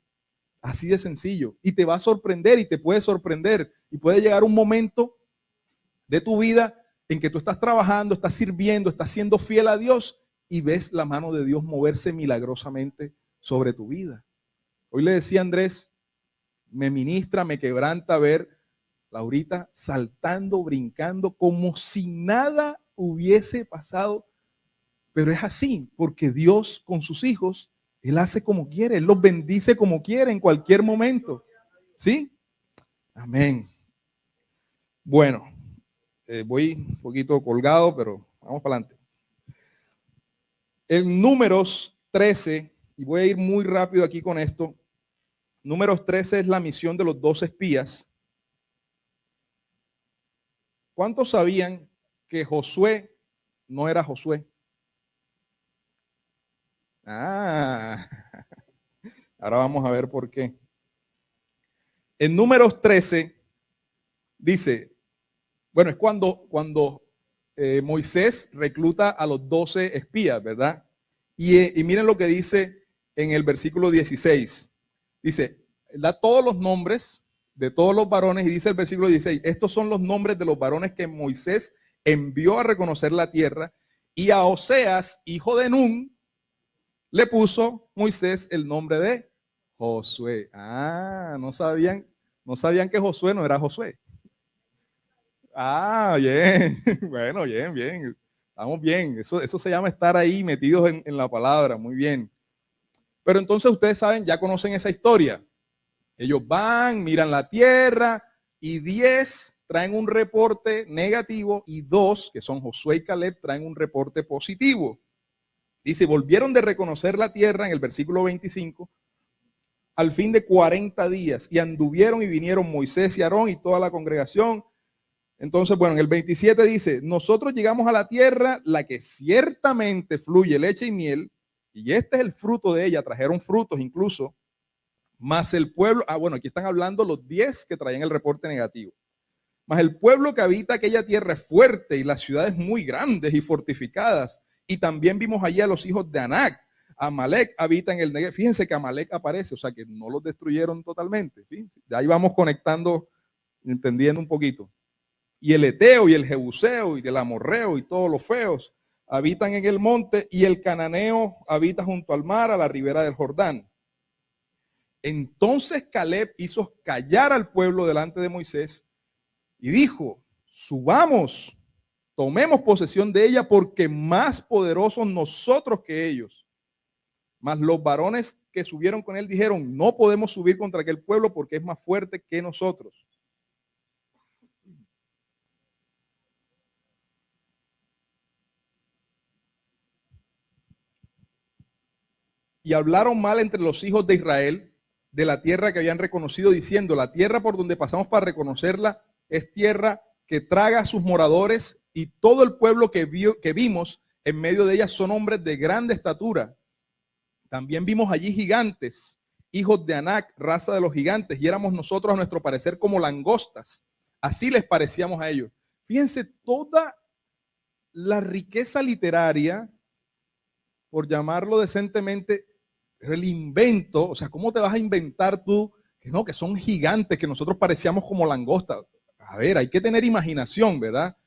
Así de sencillo. Y te va a sorprender y te puede sorprender. Y puede llegar un momento de tu vida en que tú estás trabajando, estás sirviendo, estás siendo fiel a Dios y ves la mano de Dios moverse milagrosamente sobre tu vida. Hoy le decía a Andrés, me ministra, me quebranta ver Laurita saltando, brincando, como si nada hubiese pasado. Pero es así, porque Dios con sus hijos, Él hace como quiere, Él los bendice como quiere en cualquier momento. ¿Sí? Amén. Bueno, voy un poquito colgado, pero vamos para adelante. En Números 13, y voy a ir muy rápido aquí con esto. Números 13 es la misión de los 12 espías. ¿Cuántos sabían que Josué no era Josué? Ah, ahora vamos a ver por qué. En Números 13 dice, bueno, es cuando Moisés recluta a los 12 espías, ¿verdad? Y miren lo que dice en el versículo 16. Dice, da todos los nombres de todos los varones y dice el versículo 16, estos son los nombres de los varones que Moisés envió a reconocer la tierra, y a Oseas, hijo de Nun, le puso Moisés el nombre de Josué. Ah, no sabían que Josué no era Josué. Ah, bien. Bueno, bien. Estamos bien. Eso se llama estar ahí metidos en la palabra. Muy bien. Pero entonces ustedes saben, ya conocen esa historia. Ellos van, miran la tierra y 10 traen un reporte negativo y 2, que son Josué y Caleb, traen un reporte positivo. Dice, volvieron de reconocer la tierra en el versículo 25 al fin de 40 días y anduvieron y vinieron Moisés y Aarón y toda la congregación. Entonces, bueno, en el 27 dice, nosotros llegamos a la tierra, la que ciertamente fluye leche y miel, y este es el fruto de ella, trajeron frutos incluso, más el pueblo, bueno, aquí están hablando los 10 que traían el reporte negativo, más el pueblo que habita aquella tierra es fuerte y las ciudades muy grandes y fortificadas, y también vimos allí a los hijos de Anac. Amalek habita en el Negev. Fíjense que Amalek aparece, o sea que no los destruyeron totalmente. ¿Sí? De ahí vamos conectando, entendiendo un poquito. Y el Eteo y el Jebuseo y el Amorreo y todos los feos habitan en el monte, y el Cananeo habita junto al mar a la ribera del Jordán. Entonces Caleb hizo callar al pueblo delante de Moisés y dijo, subamos tomemos posesión de ella porque más poderosos nosotros que ellos. Mas los varones que subieron con él dijeron, no podemos subir contra aquel pueblo porque es más fuerte que nosotros. Y hablaron mal entre los hijos de Israel de la tierra que habían reconocido, diciendo, la tierra por donde pasamos para reconocerla es tierra que traga a sus moradores, y todo el pueblo que vimos en medio de ella son hombres de grande estatura. También vimos allí gigantes, hijos de Anac, raza de los gigantes, y éramos nosotros a nuestro parecer como langostas. Así les parecíamos a ellos. Fíjense toda la riqueza literaria, por llamarlo decentemente, el invento. O sea, ¿cómo te vas a inventar tú que no, que son gigantes, que nosotros parecíamos como langostas? A ver, hay que tener imaginación, ¿verdad?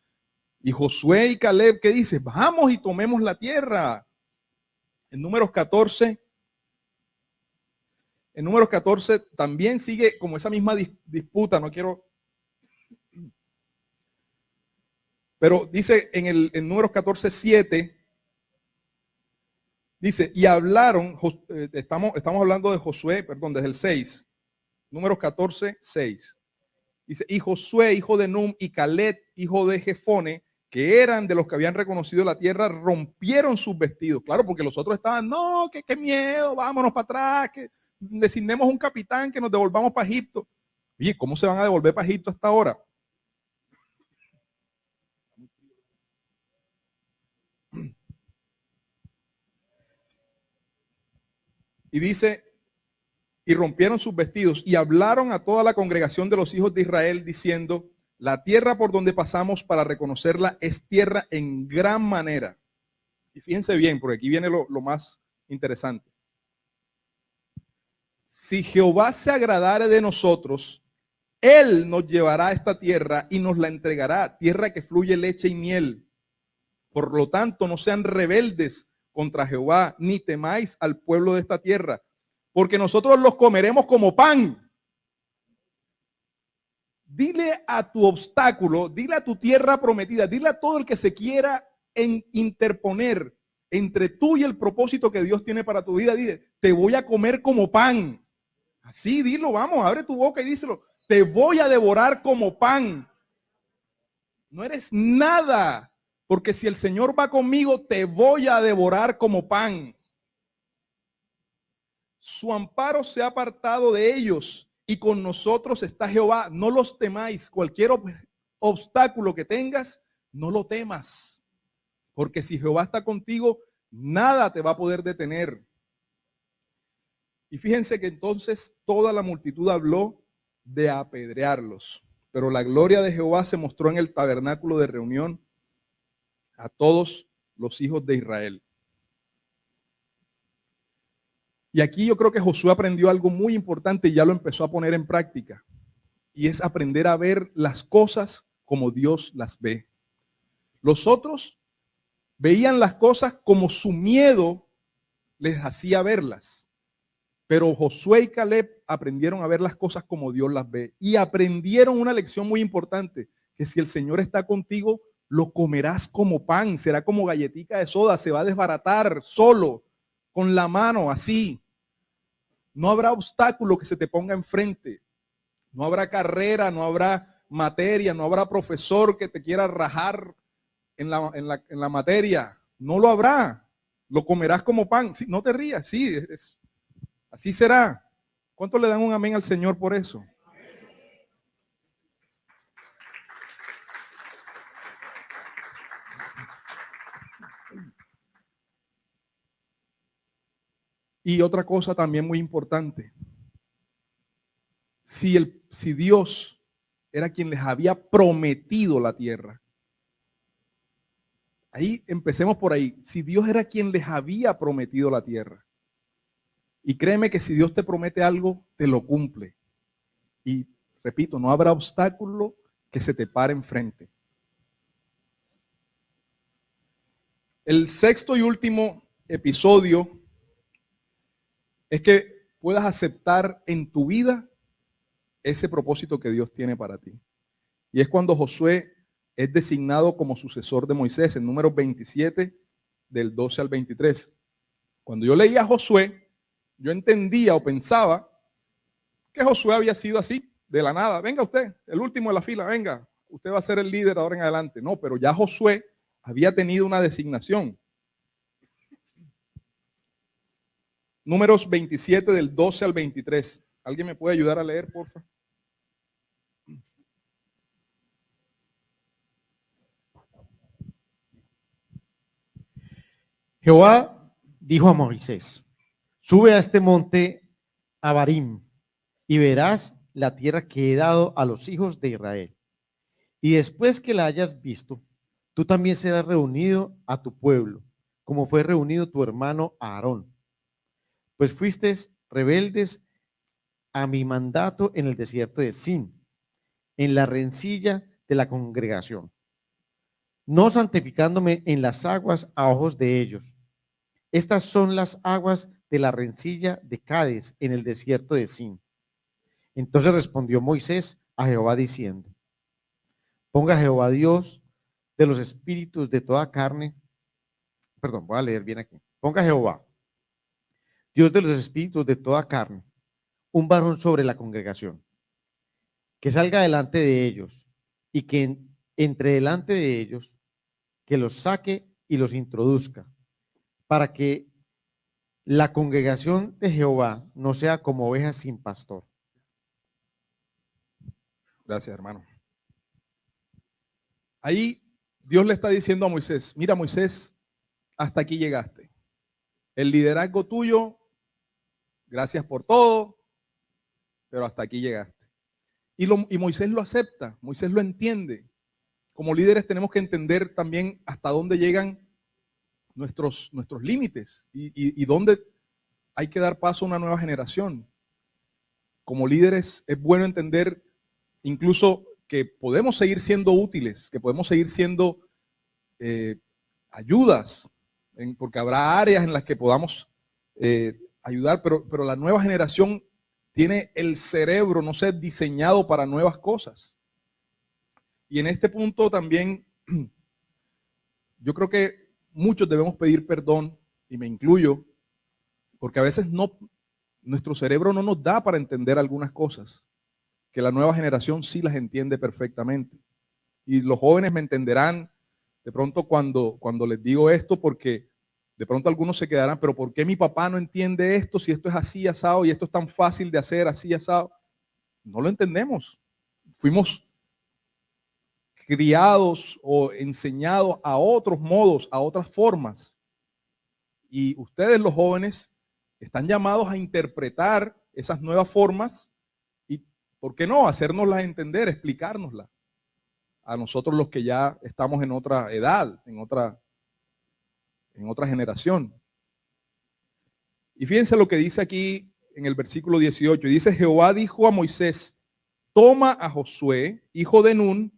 Y Josué y Caleb, ¿qué dice? Vamos y tomemos la tierra. En Números 14 también sigue como esa misma disputa, no quiero. Pero dice en Números 14:7, dice, y hablaron, estamos hablando de Josué, perdón, desde el 6, Números 14:6. Dice, y Josué, hijo de Num, y Caleb, hijo de Jefone, que eran de los que habían reconocido la tierra, rompieron sus vestidos. Claro, porque los otros estaban, no, que qué miedo, vámonos para atrás, que designemos un capitán, que nos devolvamos para Egipto. Oye, ¿cómo se van a devolver para Egipto hasta ahora? Y dice, y rompieron sus vestidos y hablaron a toda la congregación de los hijos de Israel diciendo, la tierra por donde pasamos para reconocerla es tierra en gran manera. Y fíjense bien, porque aquí viene lo más interesante. Si Jehová se agradare de nosotros, él nos llevará a esta tierra y nos la entregará, tierra que fluye leche y miel. Por lo tanto, no sean rebeldes contra Jehová, ni temáis al pueblo de esta tierra, porque nosotros los comeremos como pan. Dile a tu obstáculo, dile a tu tierra prometida, dile a todo el que se quiera interponer entre tú y el propósito que Dios tiene para tu vida, dile, te voy a comer como pan. Así, dilo, vamos, abre tu boca y díselo, te voy a devorar como pan. No eres nada, porque si el Señor va conmigo, te voy a devorar como pan. Su amparo se ha apartado de ellos y con nosotros está Jehová. No los temáis. Cualquier obstáculo que tengas, no lo temas. Porque si Jehová está contigo, nada te va a poder detener. Y fíjense que entonces toda la multitud habló de apedrearlos. Pero la gloria de Jehová se mostró en el tabernáculo de reunión a todos los hijos de Israel. Y aquí yo creo que Josué aprendió algo muy importante y ya lo empezó a poner en práctica. Y es aprender a ver las cosas como Dios las ve. Los otros veían las cosas como su miedo les hacía verlas. Pero Josué y Caleb aprendieron a ver las cosas como Dios las ve. Y aprendieron una lección muy importante, que si el Señor está contigo, lo comerás como pan, será como galletita de soda, se va a desbaratar solo, con la mano así. No habrá obstáculo que se te ponga enfrente. No habrá carrera, no habrá materia, no habrá profesor que te quiera rajar en la materia. No lo habrá. Lo comerás como pan. Sí, no te rías, sí, así será. ¿Cuánto le dan un amén al Señor por eso? Y otra cosa también muy importante. Si Dios era quien les había prometido la tierra, ahí empecemos por ahí. Si Dios era quien les había prometido la tierra, y créeme que si Dios te promete algo, te lo cumple. Y repito, no habrá obstáculo que se te pare enfrente. El sexto y último episodio es que puedas aceptar en tu vida ese propósito que Dios tiene para ti. Y es cuando Josué es designado como sucesor de Moisés en Números 27, del 12 al 23. Cuando yo leía a Josué, yo entendía o pensaba que Josué había sido así, de la nada. Venga usted, el último de la fila, venga, usted va a ser el líder ahora en adelante. No, pero ya Josué había tenido una designación. Números 27 del 12 al 23. ¿Alguien me puede ayudar a leer, por favor? Jehová dijo a Moisés: sube a este monte Abarim y verás la tierra que he dado a los hijos de Israel. Y después que la hayas visto, tú también serás reunido a tu pueblo, como fue reunido tu hermano Aarón. Pues fuiste rebeldes a mi mandato en el desierto de Sin, en la rencilla de la congregación, no santificándome en las aguas a ojos de ellos. Estas son las aguas de la rencilla de Cádiz en el desierto de Sin. Entonces respondió Moisés a Jehová diciendo: ponga Jehová Dios de los espíritus de toda carne, perdón, voy a leer bien aquí. Ponga Jehová, Dios de los espíritus de toda carne, un varón sobre la congregación, que salga delante de ellos y que entre delante de ellos, que los saque y los introduzca, para que la congregación de Jehová no sea como ovejas sin pastor. Gracias, hermano. Ahí Dios le está diciendo a Moisés, mira Moisés, hasta aquí llegaste. El liderazgo tuyo, gracias por todo, pero hasta aquí llegaste. Y Moisés lo acepta, Moisés lo entiende. Como líderes tenemos que entender también hasta dónde llegan nuestros límites y dónde hay que dar paso a una nueva generación. Como líderes es bueno entender incluso que podemos seguir siendo útiles, que podemos seguir siendo ayudas, porque habrá áreas en las que podamos ayudar, pero la nueva generación tiene el cerebro, no sé, diseñado para nuevas cosas. Y en este punto también yo creo que muchos debemos pedir perdón, y me incluyo, porque a veces nuestro cerebro no nos da para entender algunas cosas, que la nueva generación sí las entiende perfectamente. Y los jóvenes me entenderán de pronto cuando les digo esto, porque de pronto algunos se quedarán, pero ¿por qué mi papá no entiende esto si esto es así asado y esto es tan fácil de hacer así asado? No lo entendemos. Fuimos criados o enseñados a otros modos, a otras formas. Y ustedes los jóvenes están llamados a interpretar esas nuevas formas y, ¿por qué no?, hacérnoslas entender, explicárnoslas a nosotros los que ya estamos en otra edad, en otra generación. Y fíjense lo que dice aquí en el versículo 18. Dice: Jehová dijo a Moisés: toma a Josué, hijo de Nun,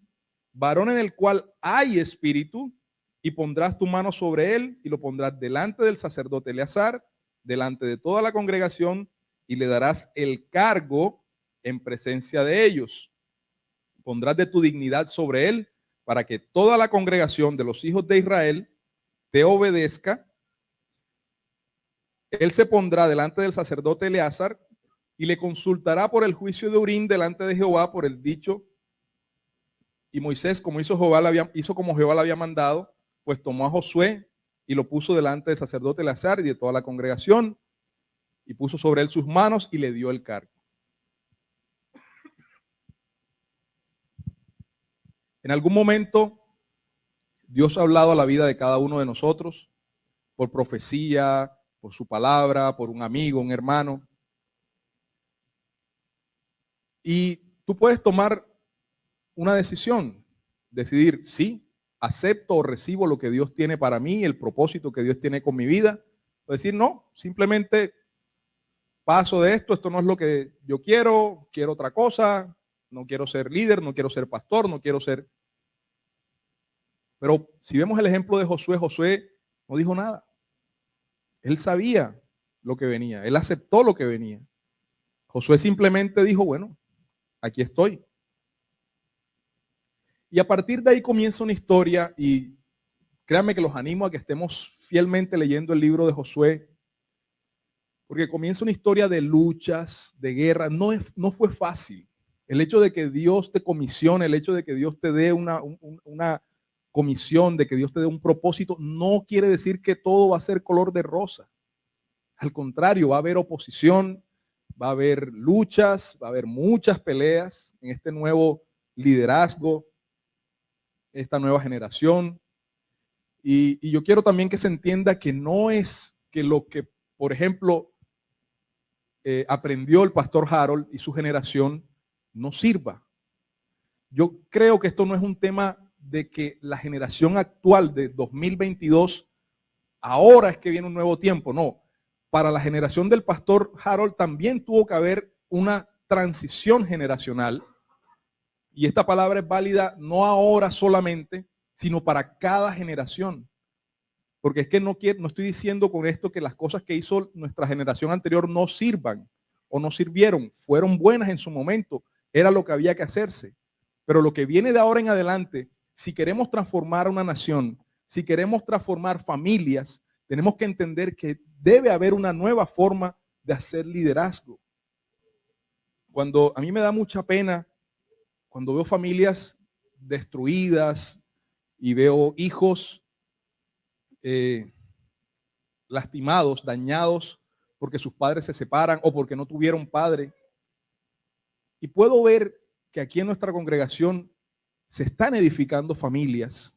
varón en el cual hay espíritu, y pondrás tu mano sobre él y lo pondrás delante del sacerdote Eleazar, delante de toda la congregación, y le darás el cargo en presencia de ellos. Pondrás de tu dignidad sobre él para que toda la congregación de los hijos de Israel te obedezca. Él se pondrá delante del sacerdote Eleazar y le consultará por el juicio de Urim delante de Jehová por el dicho. Y Moisés, como hizo como Jehová le había mandado, pues tomó a Josué y lo puso delante del sacerdote Eleazar y de toda la congregación, y puso sobre él sus manos y le dio el cargo. En algún momento Dios ha hablado a la vida de cada uno de nosotros por profecía, por su palabra, por un amigo, un hermano. Y tú puedes tomar una decisión, decidir, sí, acepto o recibo lo que Dios tiene para mí, el propósito que Dios tiene con mi vida, o decir, no, simplemente paso de esto no es lo que yo quiero otra cosa, no quiero ser líder, no quiero ser pastor, no quiero ser... Pero si vemos el ejemplo de Josué, Josué no dijo nada. Él sabía lo que venía, él aceptó lo que venía. Josué simplemente dijo, bueno, aquí estoy. Y a partir de ahí comienza una historia y créanme que los animo a que estemos fielmente leyendo el libro de Josué, porque comienza una historia de luchas, de guerra. No fue fácil. El hecho de que Dios te comisione, el hecho de que Dios te dé una comisión, de que Dios te dé un propósito, no quiere decir que todo va a ser color de rosa. Al contrario, va a haber oposición, va a haber luchas, va a haber muchas peleas en este nuevo liderazgo, esta nueva generación. Y yo quiero también que se entienda que no es que lo que, por ejemplo, aprendió el pastor Harold y su generación no sirva. Yo creo que esto no es un tema de que la generación actual de 2022, ahora es que viene un nuevo tiempo, no. Para la generación del pastor Harold también tuvo que haber una transición generacional. Y esta palabra es válida no ahora solamente, sino para cada generación. Porque es que no estoy diciendo con esto que las cosas que hizo nuestra generación anterior no sirvan o no sirvieron. Fueron buenas en su momento. Era lo que había que hacerse. Pero lo que viene de ahora en adelante, si queremos transformar una nación, si queremos transformar familias, tenemos que entender que debe haber una nueva forma de hacer liderazgo. Cuando a mí me da mucha pena, cuando veo familias destruidas y veo hijos lastimados, dañados, porque sus padres se separan o porque no tuvieron padre. Y puedo ver que aquí en nuestra congregación se están edificando familias,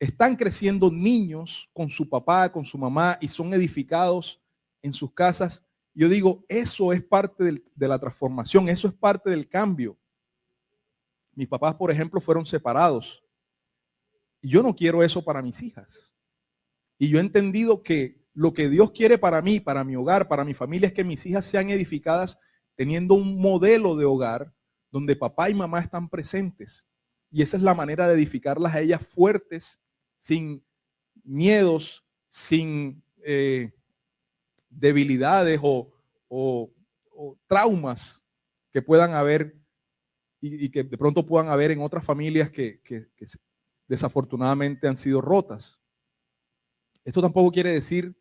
están creciendo niños con su papá, con su mamá y son edificados en sus casas. Yo digo, eso es parte de la transformación, eso es parte del cambio. Mis papás, por ejemplo, fueron separados y yo no quiero eso para mis hijas. Y yo he entendido que lo que Dios quiere para mí, para mi hogar, para mi familia, es que mis hijas sean edificadas teniendo un modelo de hogar donde papá y mamá están presentes. Y esa es la manera de edificarlas a ellas fuertes, sin miedos, sin debilidades o traumas que puedan haber y que de pronto puedan haber en otras familias que desafortunadamente han sido rotas. Esto tampoco quiere decir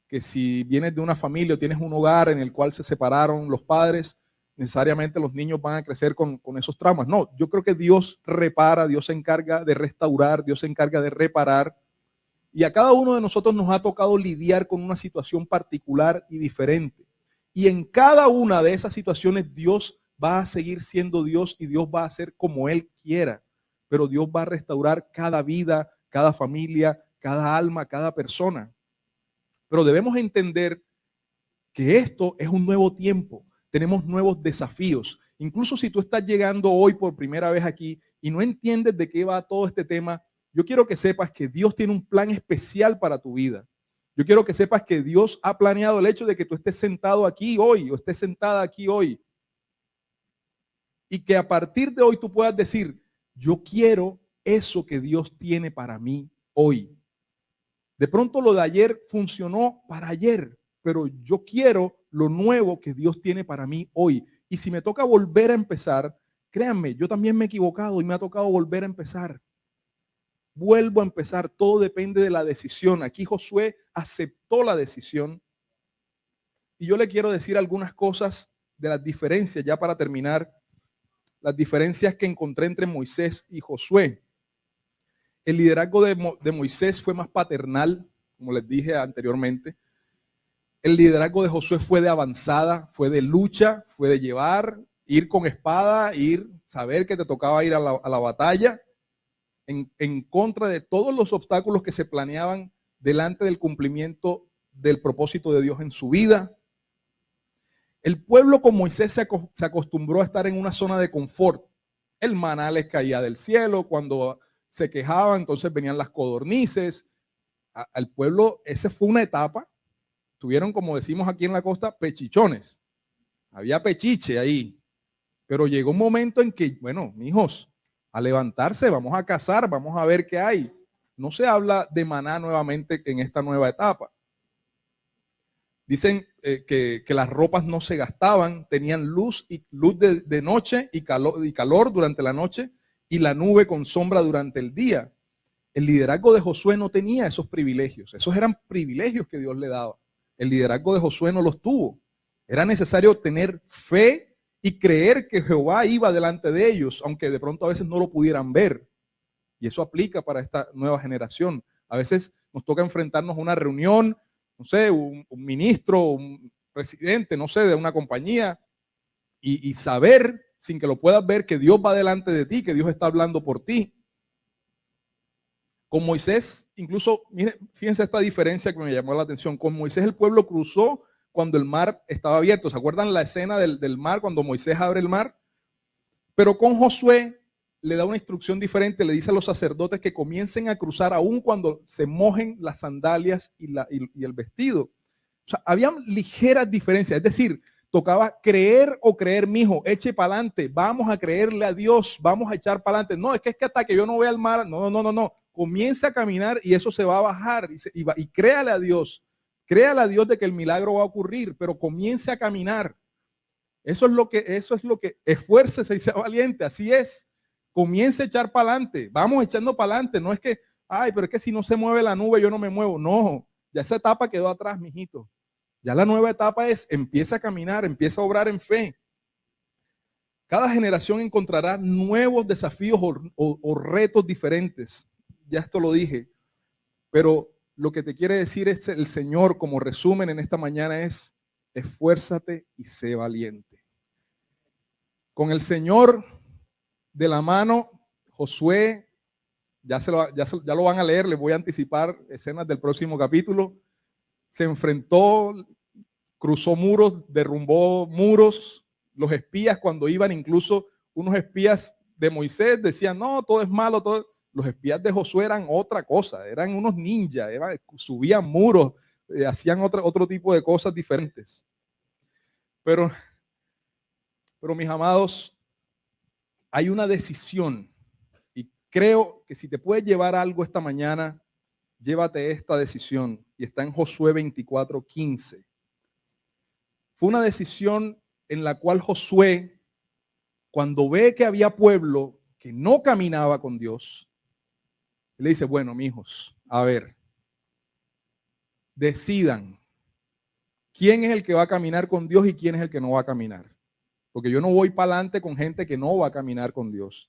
que si vienes de una familia o tienes un hogar en el cual se separaron los padres, necesariamente los niños van a crecer con esos traumas. No, yo creo que Dios repara, Dios se encarga de restaurar, Dios se encarga de reparar. Y a cada uno de nosotros nos ha tocado lidiar con una situación particular y diferente. Y en cada una de esas situaciones Dios va a seguir siendo Dios y Dios va a hacer como Él quiera. Pero Dios va a restaurar cada vida, cada familia, cada alma, cada persona. Pero debemos entender que esto es un nuevo tiempo. Tenemos nuevos desafíos. Incluso si tú estás llegando hoy por primera vez aquí y no entiendes de qué va todo este tema, yo quiero que sepas que Dios tiene un plan especial para tu vida. Yo quiero que sepas que Dios ha planeado el hecho de que tú estés sentado aquí hoy o estés sentada aquí hoy. Y que a partir de hoy tú puedas decir, yo quiero eso que Dios tiene para mí hoy. De pronto lo de ayer funcionó para ayer, pero yo quiero lo nuevo que Dios tiene para mí hoy. Y si me toca volver a empezar, créanme, yo también me he equivocado y me ha tocado volver a empezar. Vuelvo a empezar, todo depende de la decisión. Aquí Josué aceptó la decisión. Y yo le quiero decir algunas cosas de las diferencias, ya para terminar, las diferencias que encontré entre Moisés y Josué. El liderazgo de Moisés fue más paternal, como les dije anteriormente. El liderazgo de Josué fue de avanzada, fue de lucha, fue de llevar, ir con espada, saber que te tocaba ir a la batalla, en contra de todos los obstáculos que se planeaban delante del cumplimiento del propósito de Dios en su vida. El pueblo con Moisés se acostumbró a estar en una zona de confort. El maná les caía del cielo, cuando se quejaban, entonces venían las codornices. Al pueblo, esa fue una etapa. Tuvieron, como decimos aquí en la costa, pechichones. Había pechiche ahí. Pero llegó un momento en que, bueno, mijos, a levantarse, vamos a cazar, vamos a ver qué hay. No se habla de maná nuevamente en esta nueva etapa. Dicen que las ropas no se gastaban, tenían luz de noche y calor durante la noche y la nube con sombra durante el día. El liderazgo de Josué no tenía esos privilegios. Esos eran privilegios que Dios le daba. El liderazgo de Josué no los tuvo. Era necesario tener fe y creer que Jehová iba delante de ellos, aunque de pronto a veces no lo pudieran ver. Y eso aplica para esta nueva generación. A veces nos toca enfrentarnos a una reunión, no sé, un ministro, un presidente, no sé, de una compañía, y saber, sin que lo puedas ver, que Dios va delante de ti, que Dios está hablando por ti. Con Moisés, incluso, miren, fíjense esta diferencia que me llamó la atención. Con Moisés el pueblo cruzó cuando el mar estaba abierto. ¿Se acuerdan la escena del mar, cuando Moisés abre el mar? Pero con Josué le da una instrucción diferente, le dice a los sacerdotes que comiencen a cruzar aún cuando se mojen las sandalias y el vestido. O sea, había ligeras diferencias, es decir, tocaba creer o creer, mijo, eche para adelante, vamos a creerle a Dios, vamos a echar para adelante. No, es que hasta que yo no vea el mar, no. Comienza a caminar y eso se va a bajar y créale a Dios de que el milagro va a ocurrir, pero comience a caminar. Eso es lo que esfuércese y sea valiente, así es. Comience a echar para adelante, vamos echando para adelante. No es que, ay, pero es que si no se mueve la nube yo no me muevo. No, ya esa etapa quedó atrás, mijito. Ya la nueva etapa es, empieza a caminar, empieza a obrar en fe. Cada generación encontrará nuevos desafíos o retos diferentes. Ya esto lo dije, pero lo que te quiere decir es el Señor como resumen en esta mañana es, esfuérzate y sé valiente. Con el Señor de la mano, Josué, ya lo van a leer, les voy a anticipar escenas del próximo capítulo, se enfrentó, cruzó muros, derrumbó muros. Los espías cuando iban, incluso unos espías de Moisés decían, no, todo es malo, todo. Los espías de Josué eran otra cosa, eran unos ninjas, subían muros, hacían otro tipo de cosas diferentes. Pero mis amados, hay una decisión y creo que si te puedes llevar algo esta mañana, llévate esta decisión y está en Josué 24:15. Fue una decisión en la cual Josué, cuando ve que había pueblo que no caminaba con Dios, le dice, bueno, mijos, a ver, decidan quién es el que va a caminar con Dios y quién es el que no va a caminar. Porque yo no voy para adelante con gente que no va a caminar con Dios.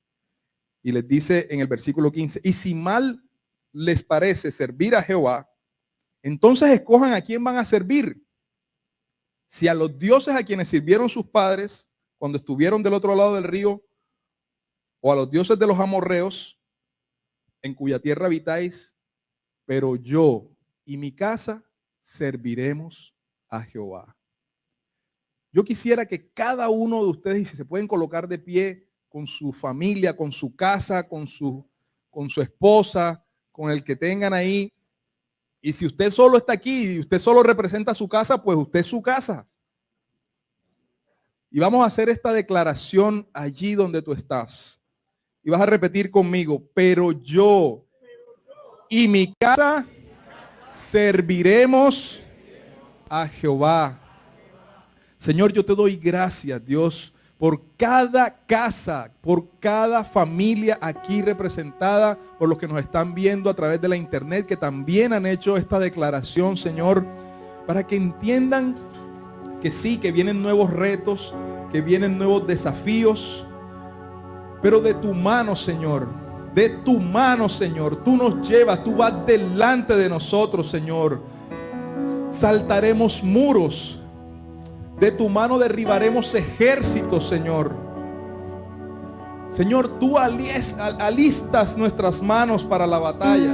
Y les dice en el versículo 15, y si mal les parece servir a Jehová, entonces escojan a quién van a servir. Si a los dioses a quienes sirvieron sus padres cuando estuvieron del otro lado del río, o a los dioses de los amorreos, en cuya tierra habitáis, pero yo y mi casa serviremos a Jehová. Yo quisiera que cada uno de ustedes, y si se pueden colocar de pie con su familia, con su casa, con su esposa, con el que tengan ahí, y si usted solo está aquí y usted solo representa su casa, pues usted es su casa. Y vamos a hacer esta declaración allí donde tú estás. Y vas a repetir conmigo, pero yo y mi casa serviremos a Jehová. Señor, yo te doy gracias, Dios, por cada casa, por cada familia aquí representada, por los que nos están viendo a través de la internet, que también han hecho esta declaración, Señor, para que entiendan que sí, que vienen nuevos retos, que vienen nuevos desafíos, pero de tu mano, Señor, tú nos llevas, tú vas delante de nosotros, Señor. Saltaremos muros, de tu mano derribaremos ejércitos, Señor. Señor, tú alistas nuestras manos para la batalla.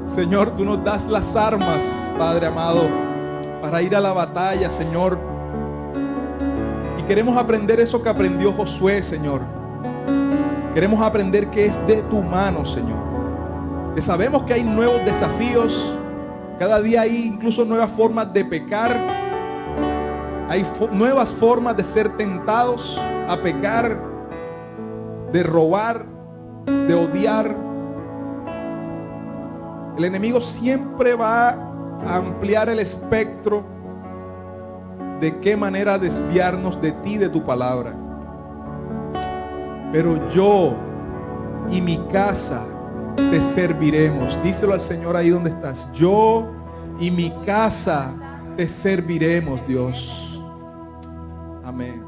Señor, tú nos das las armas, Padre amado, para ir a la batalla, Señor. Y queremos aprender eso que aprendió Josué, Señor. Queremos aprender que es de tu mano, Señor. Que sabemos que hay nuevos desafíos. Cada día hay incluso nuevas formas de pecar. Hay nuevas formas de ser tentados a pecar, de robar, de odiar. El enemigo siempre va ampliar el espectro de qué manera desviarnos de ti, de tu palabra. Pero yo y mi casa te serviremos. Díselo al Señor ahí donde estás. Yo y mi casa te serviremos, Dios. Amén.